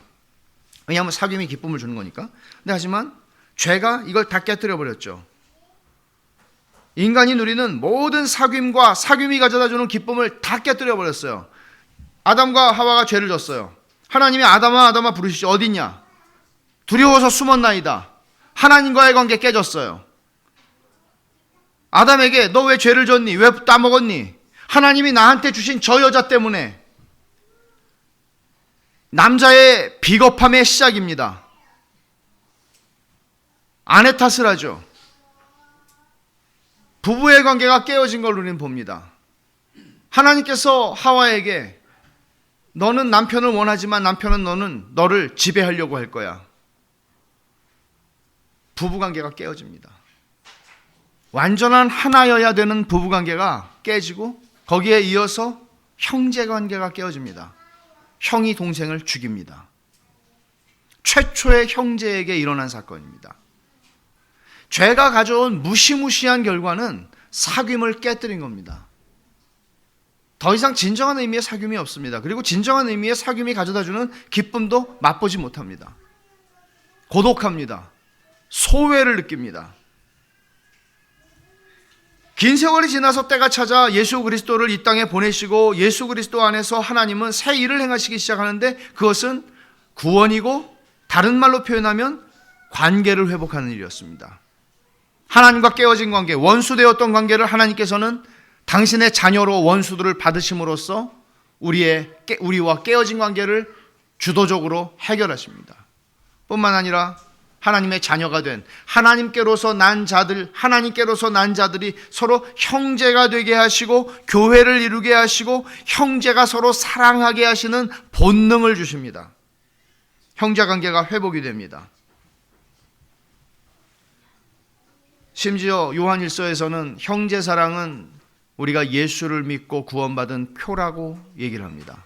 [SPEAKER 1] 왜냐하면 사귐이 기쁨을 주는 거니까. 근데 하지만 죄가 이걸 다 깨뜨려 버렸죠. 인간이 누리는 모든 사귐과 사귐이 가져다주는 기쁨을 다 깨뜨려 버렸어요. 아담과 하와가 죄를 졌어요. 하나님이 아담아 아담아 부르시죠. 어딨냐? 두려워서 숨었나이다. 하나님과의 관계 깨졌어요. 아담에게 너 왜 죄를 졌니? 왜 따먹었니? 하나님이 나한테 주신 저 여자 때문에. 남자의 비겁함의 시작입니다. 아내 탓을 하죠. 부부의 관계가 깨어진 걸 우리는 봅니다. 하나님께서 하와에게 너는 남편을 원하지만 남편은 너를 지배하려고 할 거야. 부부관계가 깨어집니다. 완전한 하나여야 되는 부부관계가 깨지고 거기에 이어서 형제관계가 깨어집니다. 형이 동생을 죽입니다. 최초의 형제에게 일어난 사건입니다. 죄가 가져온 무시무시한 결과는 사귐을 깨뜨린 겁니다. 더 이상 진정한 의미의 사귐이 없습니다. 그리고 진정한 의미의 사귐이 가져다주는 기쁨도 맛보지 못합니다. 고독합니다. 소외를 느낍니다. 긴 세월이 지나서 때가 찾아 예수 그리스도를 이 땅에 보내시고 예수 그리스도 안에서 하나님은 새 일을 행하시기 시작하는데 그것은 구원이고 다른 말로 표현하면 관계를 회복하는 일이었습니다. 하나님과 깨어진 관계, 원수되었던 관계를 하나님께서는 당신의 자녀로 원수들을 받으심으로써 우리와 깨어진 관계를 주도적으로 해결하십니다. 뿐만 아니라 하나님의 자녀가 된 하나님께로서 난 자들이 서로 형제가 되게 하시고 교회를 이루게 하시고 형제가 서로 사랑하게 하시는 본능을 주십니다. 형제관계가 회복이 됩니다. 심지어 요한일서에서는 형제사랑은 우리가 예수를 믿고 구원받은 표라고 얘기를 합니다.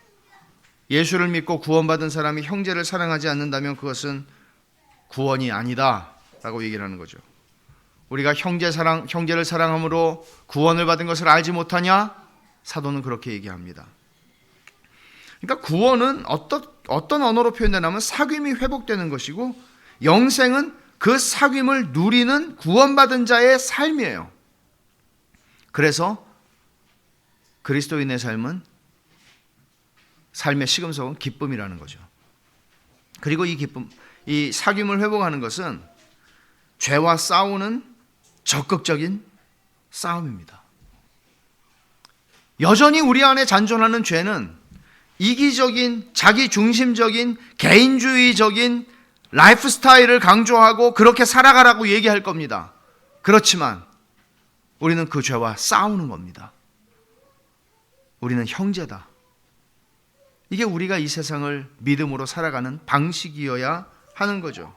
[SPEAKER 1] 예수를 믿고 구원받은 사람이 형제를 사랑하지 않는다면 그것은 구원이 아니다 라고 얘기를 하는 거죠. 우리가 형제를 사랑함으로 구원을 받은 것을 알지 못하냐? 사도는 그렇게 얘기합니다. 그러니까 구원은 어떤 언어로 표현되냐면 사귐이 회복되는 것이고 영생은 그 사귐을 누리는 구원받은 자의 삶이에요. 그래서 그리스도인의 삶의 시금석은 기쁨이라는 거죠. 그리고 이 사귐을 회복하는 것은 죄와 싸우는 적극적인 싸움입니다. 여전히 우리 안에 잔존하는 죄는 이기적인, 자기중심적인, 개인주의적인 라이프 스타일을 강조하고 그렇게 살아가라고 얘기할 겁니다. 그렇지만 우리는 그 죄와 싸우는 겁니다. 우리는 형제다. 이게 우리가 이 세상을 믿음으로 살아가는 방식이어야 하는 거죠.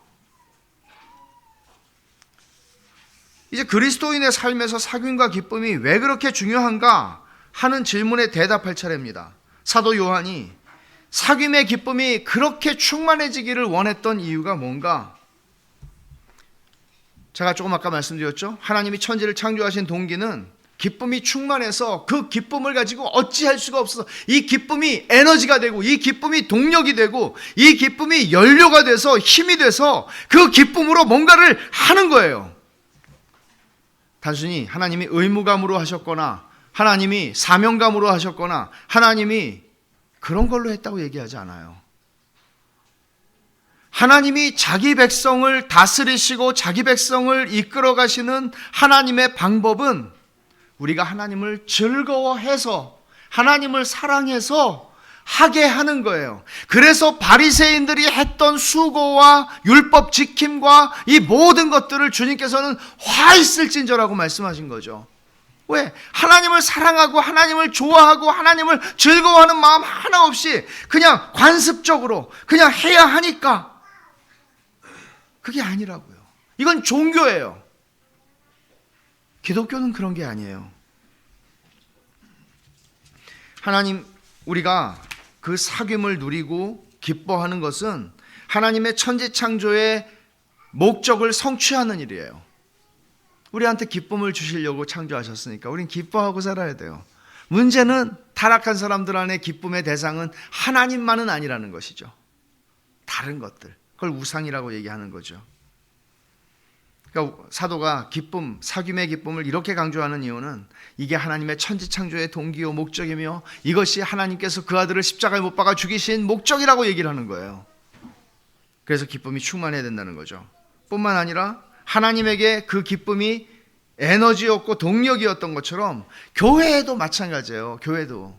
[SPEAKER 1] 이제 그리스도인의 삶에서 사귐과 기쁨이 왜 그렇게 중요한가 하는 질문에 대답할 차례입니다. 사도 요한이 사귐의 기쁨이 그렇게 충만해지기를 원했던 이유가 뭔가? 제가 조금 아까 말씀드렸죠. 하나님이 천지를 창조하신 동기는 기쁨이 충만해서 그 기쁨을 가지고 어찌할 수가 없어서 이 기쁨이 에너지가 되고 이 기쁨이 동력이 되고 이 기쁨이 연료가 돼서 힘이 돼서 그 기쁨으로 뭔가를 하는 거예요. 단순히 하나님이 의무감으로 하셨거나 하나님이 사명감으로 하셨거나 하나님이 그런 걸로 했다고 얘기하지 않아요. 하나님이 자기 백성을 다스리시고 자기 백성을 이끌어 가시는 하나님의 방법은 우리가 하나님을 즐거워해서 하나님을 사랑해서 하게 하는 거예요. 그래서 바리새인들이 했던 수고와 율법 지킴과 이 모든 것들을 주님께서는 화 있을진저라고 말씀하신 거죠. 왜? 하나님을 사랑하고 하나님을 좋아하고 하나님을 즐거워하는 마음 하나 없이 그냥 관습적으로 그냥 해야 하니까. 그게 아니라고요. 이건 종교예요. 기독교는 그런 게 아니에요. 하나님, 우리가 그 사귐을 누리고 기뻐하는 것은 하나님의 천지창조의 목적을 성취하는 일이에요. 우리한테 기쁨을 주시려고 창조하셨으니까 우린 기뻐하고 살아야 돼요. 문제는 타락한 사람들 안에 기쁨의 대상은 하나님만은 아니라는 것이죠. 다른 것들, 그걸 우상이라고 얘기하는 거죠. 그러니까 사도가 기쁨, 사귐의 기쁨을 이렇게 강조하는 이유는 이게 하나님의 천지창조의 동기요 목적이며 이것이 하나님께서 그 아들을 십자가에 못 박아 죽이신 목적이라고 얘기를 하는 거예요. 그래서 기쁨이 충만해야 된다는 거죠. 뿐만 아니라 하나님에게 그 기쁨이 에너지였고 동력이었던 것처럼 교회에도 마찬가지예요. 교회도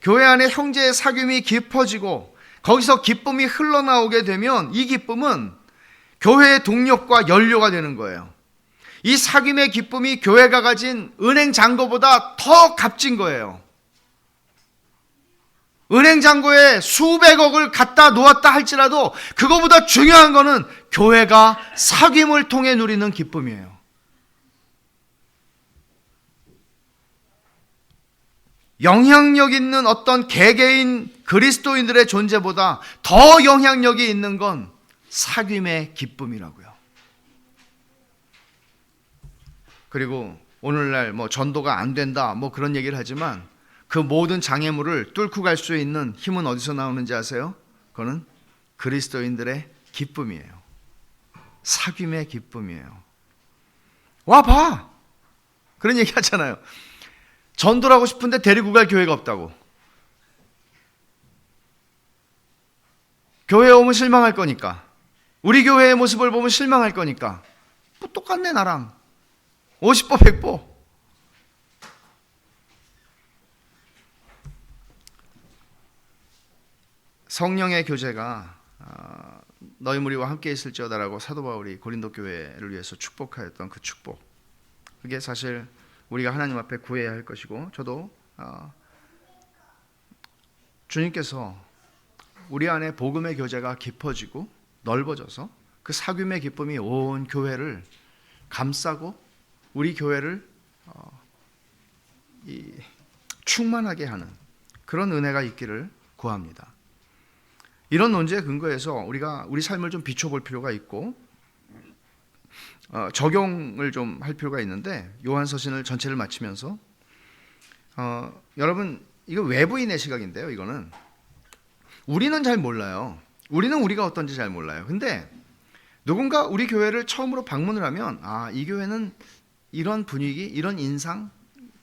[SPEAKER 1] 교회 안에 형제의 사귐이 깊어지고 거기서 기쁨이 흘러나오게 되면 이 기쁨은 교회의 동력과 연료가 되는 거예요. 이 사귐의 기쁨이 교회가 가진 은행 잔고보다 더 값진 거예요. 은행 잔고에 수백억을 갖다 놓았다 할지라도 그거보다 중요한 거는 교회가 사귐을 통해 누리는 기쁨이에요. 영향력 있는 어떤 개개인 그리스도인들의 존재보다 더 영향력이 있는 건 사귐의 기쁨이라고요. 그리고 오늘날 전도가 안 된다 그런 얘기를 하지만 그 모든 장애물을 뚫고 갈 수 있는 힘은 어디서 나오는지 아세요? 그거는 그리스도인들의 기쁨이에요. 사귐의 기쁨이에요. 와 봐! 그런 얘기 하잖아요. 전도를 하고 싶은데 데리고 갈 교회가 없다고. 교회에 오면 실망할 거니까. 우리 교회의 모습을 보면 실망할 거니까. 똑같네 나랑. 50보 100보. 성령의 교제가 너희 무리와 함께 있을지어다라고 사도 바울이 고린도 교회를 위해서 축복하였던 그 축복. 그게 사실 우리가 하나님 앞에 구해야 할 것이고 저도 주님께서 우리 안에 복음의 교제가 깊어지고 넓어져서 그 사귐의 기쁨이 온 교회를 감싸고 우리 교회를 충만하게 하는 그런 은혜가 있기를 구합니다. 이런 논제에 근거해서 우리가 우리 삶을 좀 비춰볼 필요가 있고 적용을 좀 할 필요가 있는데 요한서신을 전체를 마치면서 여러분 이거 외부인의 시각인데요. 이거는 우리는 잘 몰라요. 우리는 우리가 어떤지 잘 몰라요. 근데 누군가 우리 교회를 처음으로 방문을 하면 이 교회는 이런 분위기, 이런 인상,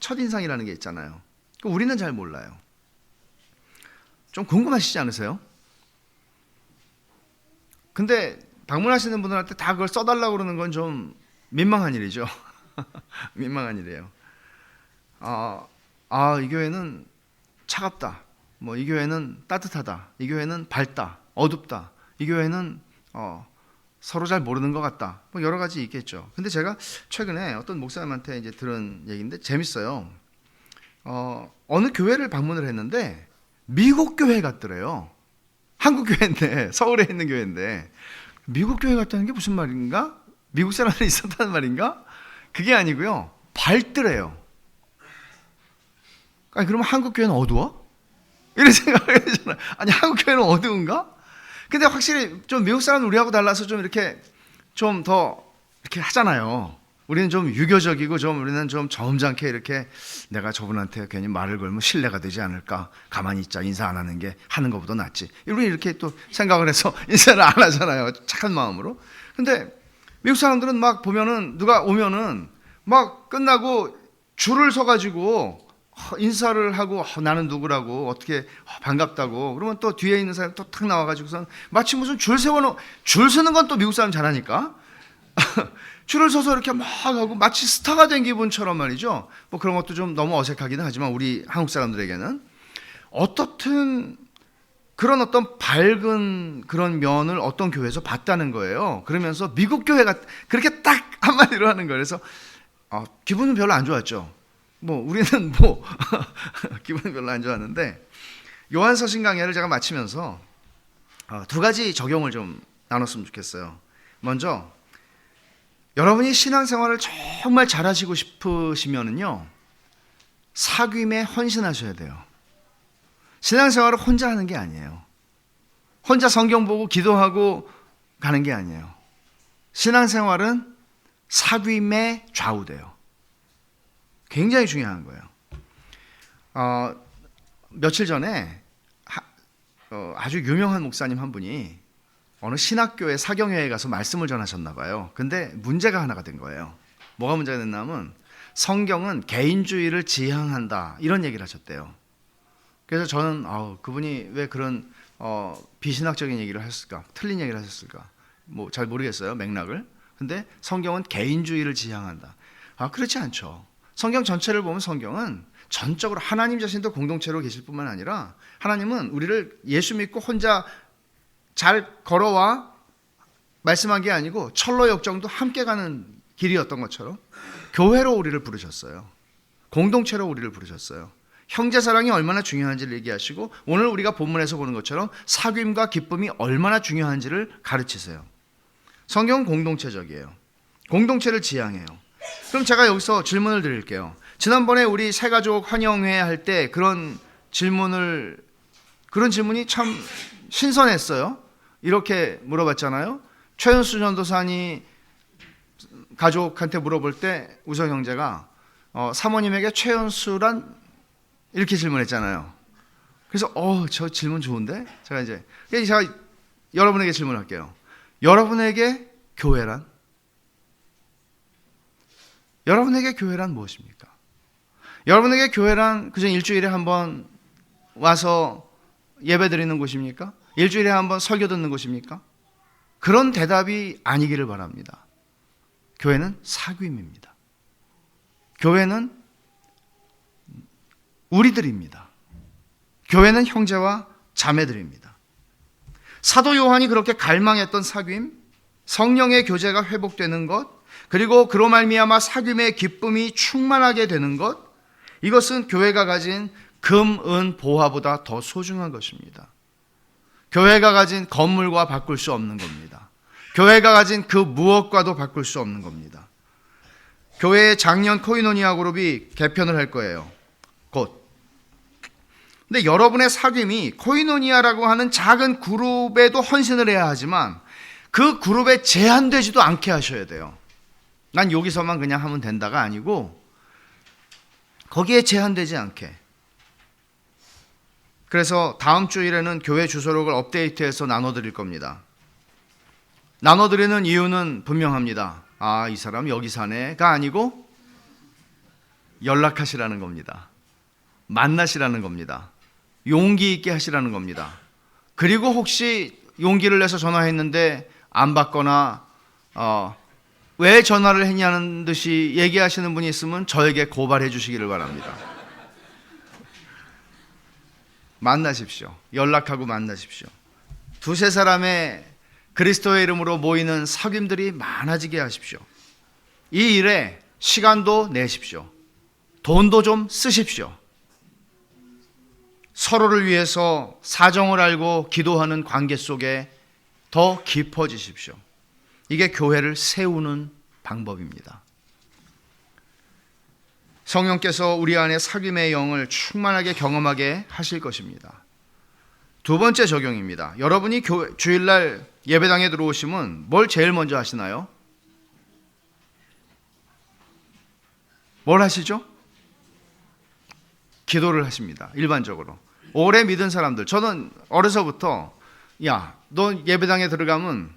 [SPEAKER 1] 첫인상이라는 게 있잖아요. 우리는 잘 몰라요. 좀 궁금하시지 않으세요? 근데 방문하시는 분들한테 다 그걸 써달라고 그러는 건 좀 민망한 일이죠. 민망한 일이에요. 이 교회는 차갑다. 이 교회는 따뜻하다. 이 교회는 밝다. 어둡다. 이 교회는 서로 잘 모르는 것 같다. 여러 가지 있겠죠. 근데 제가 최근에 어떤 목사님한테 이제 들은 얘기인데 재밌어요. 어느 교회를 방문을 했는데 미국 교회 같더래요. 한국 교회인데 서울에 있는 교회인데 미국 교회 같다는 게 무슨 말인가? 미국 사람들이 있었다는 말인가? 그게 아니고요. 밝더래요. 아니 그러면 한국 교회는 어두워? 이런 생각을 하잖아요. 아니 한국 교회는 어두운가? 근데 확실히 좀 미국 사람은 우리하고 달라서 좀 이렇게 좀 더 이렇게 하잖아요. 우리는 좀 유교적이고 우리는 좀 점잖게 이렇게 내가 저분한테 괜히 말을 걸면 신뢰가 되지 않을까. 가만히 있자. 인사 안 하는 게 하는 것보다 낫지. 우리 이렇게 또 생각을 해서 인사를 안 하잖아요. 착한 마음으로. 근데 미국 사람들은 막 보면은 누가 오면은 막 끝나고 줄을 서가지고 인사를 하고 나는 누구라고 어떻게 반갑다고 그러면 또 뒤에 있는 사람이 또 탁 나와가지고선 마치 무슨 줄 서는 건 또 미국 사람 잘하니까 줄을 서서 이렇게 막 하고 마치 스타가 된 기분처럼 말이죠. 뭐 그런 것도 좀 너무 어색하기는 하지만 우리 한국 사람들에게는 어떻든 그런 어떤 밝은 그런 면을 어떤 교회에서 봤다는 거예요. 그러면서 미국 교회가 그렇게 딱 한마디로 하는 거예요. 그래서 기분은 별로 안 좋았죠. 뭐 우리는 뭐 기분은 별로 안 좋았는데 요한서신 강해를 제가 마치면서 두 가지 적용을 좀 나눴으면 좋겠어요. 먼저 여러분이 신앙생활을 정말 잘하시고 싶으시면은요 사귐에 헌신하셔야 돼요. 신앙생활을 혼자 하는 게 아니에요. 혼자 성경 보고 기도하고 가는 게 아니에요. 신앙생활은 사귐에 좌우돼요. 굉장히 중요한 거예요. 며칠 전에 아주 유명한 목사님 한 분이 어느 신학교의 사경회에 가서 말씀을 전하셨나 봐요. 근데 문제가 하나가 된 거예요. 뭐가 문제가 됐냐면 성경은 개인주의를 지향한다 이런 얘기를 하셨대요. 그래서 저는 그분이 왜 그런 비신학적인 얘기를 하셨을까, 틀린 얘기를 하셨을까, 뭐 잘 모르겠어요 맥락을. 근데 성경은 개인주의를 지향한다. 그렇지 않죠. 성경 전체를 보면 성경은 전적으로 하나님 자신도 공동체로 계실 뿐만 아니라 하나님은 우리를 예수 믿고 혼자 잘 걸어와 말씀한 게 아니고 철로 역정도 함께 가는 길이었던 것처럼 교회로 우리를 부르셨어요. 공동체로 우리를 부르셨어요. 형제사랑이 얼마나 중요한지를 얘기하시고 오늘 우리가 본문에서 보는 것처럼 사귐과 기쁨이 얼마나 중요한지를 가르치세요. 성경은 공동체적이에요. 공동체를 지향해요. 그럼 제가 여기서 질문을 드릴게요. 지난번에 우리 새가족 환영회 할 때 그런 질문이 참 신선했어요. 이렇게 물어봤잖아요. 최은수 전도사님 가족한테 물어볼 때 우성 형제가 사모님에게 최은수란 이렇게 질문했잖아요. 그래서 저 질문 좋은데? 제가 여러분에게 질문할게요. 여러분에게 교회란? 여러분에게 교회란 무엇입니까? 여러분에게 교회란 그저 일주일에 한번 와서 예배 드리는 곳입니까? 일주일에 한번 설교 듣는 곳입니까? 그런 대답이 아니기를 바랍니다. 교회는 사귐입니다. 교회는 우리들입니다. 교회는 형제와 자매들입니다. 사도 요한이 그렇게 갈망했던 사귐, 성령의 교제가 회복되는 것, 그리고 그로 말미암아 사귐의 기쁨이 충만하게 되는 것, 이것은 교회가 가진 금, 은, 보화보다 더 소중한 것입니다. 교회가 가진 건물과 바꿀 수 없는 겁니다. 교회가 가진 그 무엇과도 바꿀 수 없는 겁니다. 교회의 작년 코이노니아 그룹이 개편을 할 거예요. 곧. 근데 여러분의 사귐이 코이노니아라고 하는 작은 그룹에도 헌신을 해야 하지만 그 그룹에 제한되지도 않게 하셔야 돼요. 난 여기서만 그냥 하면 된다가 아니고 거기에 제한되지 않게. 그래서 다음 주일에는 교회 주소록을 업데이트해서 나눠드릴 겁니다. 나눠드리는 이유는 분명합니다. 이 사람 여기 사네가 아니고 연락하시라는 겁니다. 만나시라는 겁니다. 용기 있게 하시라는 겁니다. 그리고 혹시 용기를 내서 전화했는데 안 받거나 왜 전화를 했냐는 듯이 얘기하시는 분이 있으면 저에게 고발해 주시기를 바랍니다. 만나십시오. 연락하고 만나십시오. 두세 사람의 그리스도의 이름으로 모이는 사귐들이 많아지게 하십시오. 이 일에 시간도 내십시오. 돈도 좀 쓰십시오. 서로를 위해서 사정을 알고 기도하는 관계 속에 더 깊어지십시오. 이게 교회를 세우는 방법입니다. 성령께서 우리 안에 사귐의 영을 충만하게 경험하게 하실 것입니다. 두 번째 적용입니다. 여러분이 주일날 예배당에 들어오시면 뭘 제일 먼저 하시나요? 뭘 하시죠? 기도를 하십니다. 일반적으로. 오래 믿은 사람들, 저는 어려서부터 너 예배당에 들어가면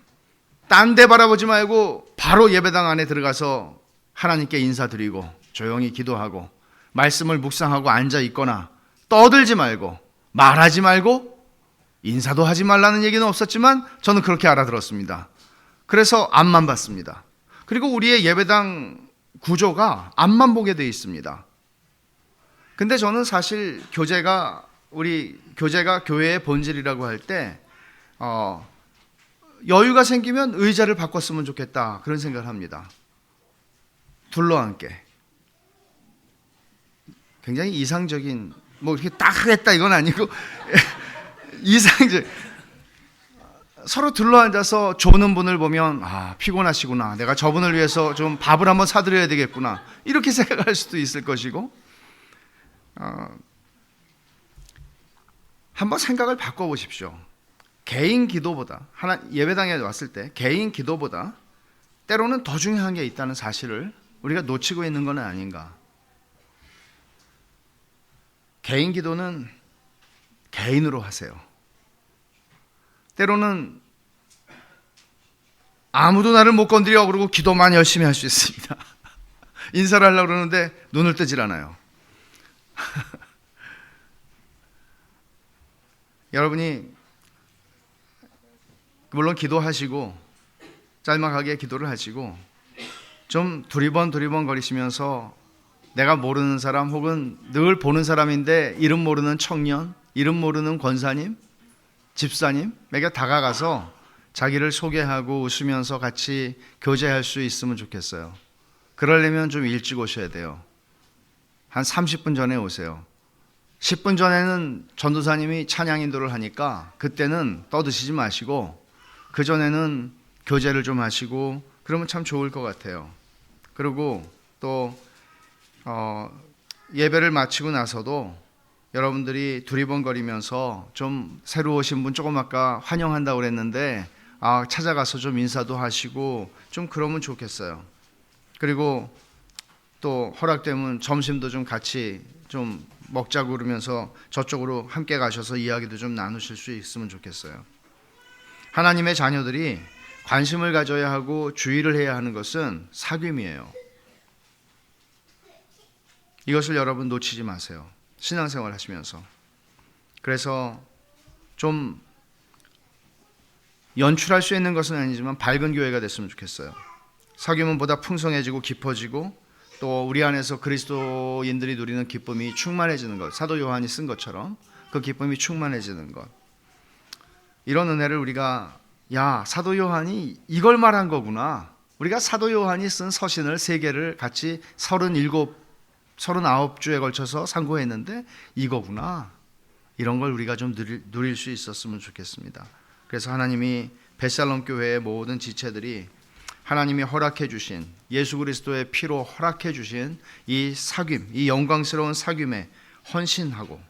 [SPEAKER 1] 딴 데 바라보지 말고 바로 예배당 안에 들어가서 하나님께 인사드리고 조용히 기도하고 말씀을 묵상하고 앉아 있거나 떠들지 말고 말하지 말고 인사도 하지 말라는 얘기는 없었지만 저는 그렇게 알아들었습니다. 그래서 앞만 봤습니다. 그리고 우리의 예배당 구조가 앞만 보게 돼 있습니다. 근데 저는 사실 우리 교제가 교회의 본질이라고 할 때 여유가 생기면 의자를 바꿨으면 좋겠다, 그런 생각을 합니다. 둘러앉게. 굉장히 이상적인, 뭐 이렇게 딱 하겠다 이건 아니고 이상적. 서로 둘러앉아서 조는 분을 보면 피곤하시구나, 내가 저분을 위해서 좀 밥을 한번 사드려야 되겠구나, 이렇게 생각할 수도 있을 것이고, 한번 생각을 바꿔보십시오. 개인 기도보다, 예배당에 왔을 때 개인 기도보다 때로는 더 중요한 게 있다는 사실을 우리가 놓치고 있는 건 아닌가. 개인 기도는 개인으로 하세요. 때로는 아무도 나를 못 건드려 그러고 기도만 열심히 할 수 있습니다. 인사를 하려고 그러는데 눈을 뜨질 않아요. 여러분이 물론 기도하시고 짤막하게 기도를 하시고 좀 두리번 거리시면서 내가 모르는 사람 혹은 늘 보는 사람인데 이름 모르는 청년, 이름 모르는 권사님, 집사님에게 다가가서 자기를 소개하고 웃으면서 같이 교제할 수 있으면 좋겠어요. 그러려면 좀 일찍 오셔야 돼요. 한 30분 전에 오세요. 10분 전에는 전도사님이 찬양 인도를 하니까 그때는 떠드시지 마시고 그 전에는 교제를 좀 하시고 그러면 참 좋을 것 같아요. 그리고 또 예배를 마치고 나서도 여러분들이 두리번거리면서 좀 새로 오신 분 조금 아까 환영한다고 그랬는데 찾아가서 좀 인사도 하시고 좀 그러면 좋겠어요. 그리고 또 허락되면 점심도 좀 같이 좀 먹자고 그러면서 저쪽으로 함께 가셔서 이야기도 좀 나누실 수 있으면 좋겠어요. 하나님의 자녀들이 관심을 가져야 하고 주의를 해야 하는 것은 사귐이에요. 이것을 여러분 놓치지 마세요. 신앙생활 하시면서. 그래서 좀 연출할 수 있는 것은 아니지만 밝은 교회가 됐으면 좋겠어요. 사귐은 보다 풍성해지고 깊어지고 또 우리 안에서 그리스도인들이 누리는 기쁨이 충만해지는 것, 사도 요한이 쓴 것처럼 그 기쁨이 충만해지는 것, 이런 은혜를 우리가 사도 요한이 이걸 말한 거구나, 우리가 사도 요한이 쓴 서신을 3개를 같이 39주에 걸쳐서 상고했는데 이거구나, 이런 걸 우리가 좀 누릴 수 있었으면 좋겠습니다. 그래서 하나님이 벳살롬 교회의 모든 지체들이 하나님이 허락해 주신, 예수 그리스도의 피로 허락해 주신 이 사귐, 이 영광스러운 사귐에 헌신하고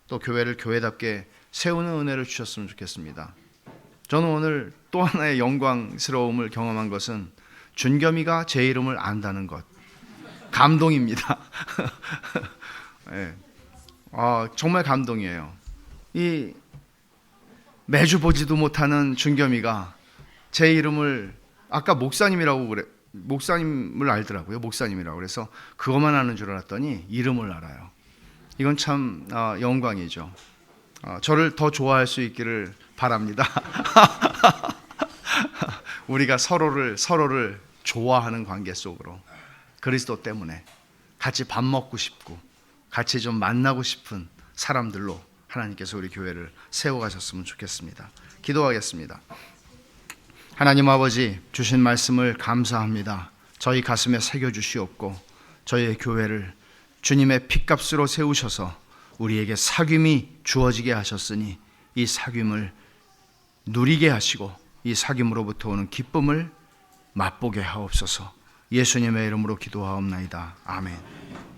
[SPEAKER 1] 또 교회를 교회답게 세우는 은혜를 주셨으면 좋겠습니다. 저는 오늘 또 하나의 영광스러움을 경험한 것은 준겸이가 제 이름을 안다는 것, 감동입니다. 네. 정말 감동이에요. 이 매주 보지도 못하는 준겸이가 제 이름을 아까 목사님을 알더라고요. 목사님이라고. 그래서 그것만 아는 줄 알았더니 이름을 알아요. 이건 참 영광이죠. 저를 더 좋아할 수 있기를 바랍니다. 우리가 서로를 좋아하는 관계 속으로 그리스도 때문에 같이 밥 먹고 싶고 같이 좀 만나고 싶은 사람들로 하나님께서 우리 교회를 세워가셨으면 좋겠습니다. 기도하겠습니다. 하나님 아버지, 주신 말씀을 감사합니다. 저희 가슴에 새겨주시옵고 저희의 교회를 주님의 핏값으로 세우셔서 우리에게 사귐이 주어지게 하셨으니 이 사귐을 누리게 하시고 이 사귐으로부터 오는 기쁨을 맛보게 하옵소서. 예수님의 이름으로 기도하옵나이다. 아멘.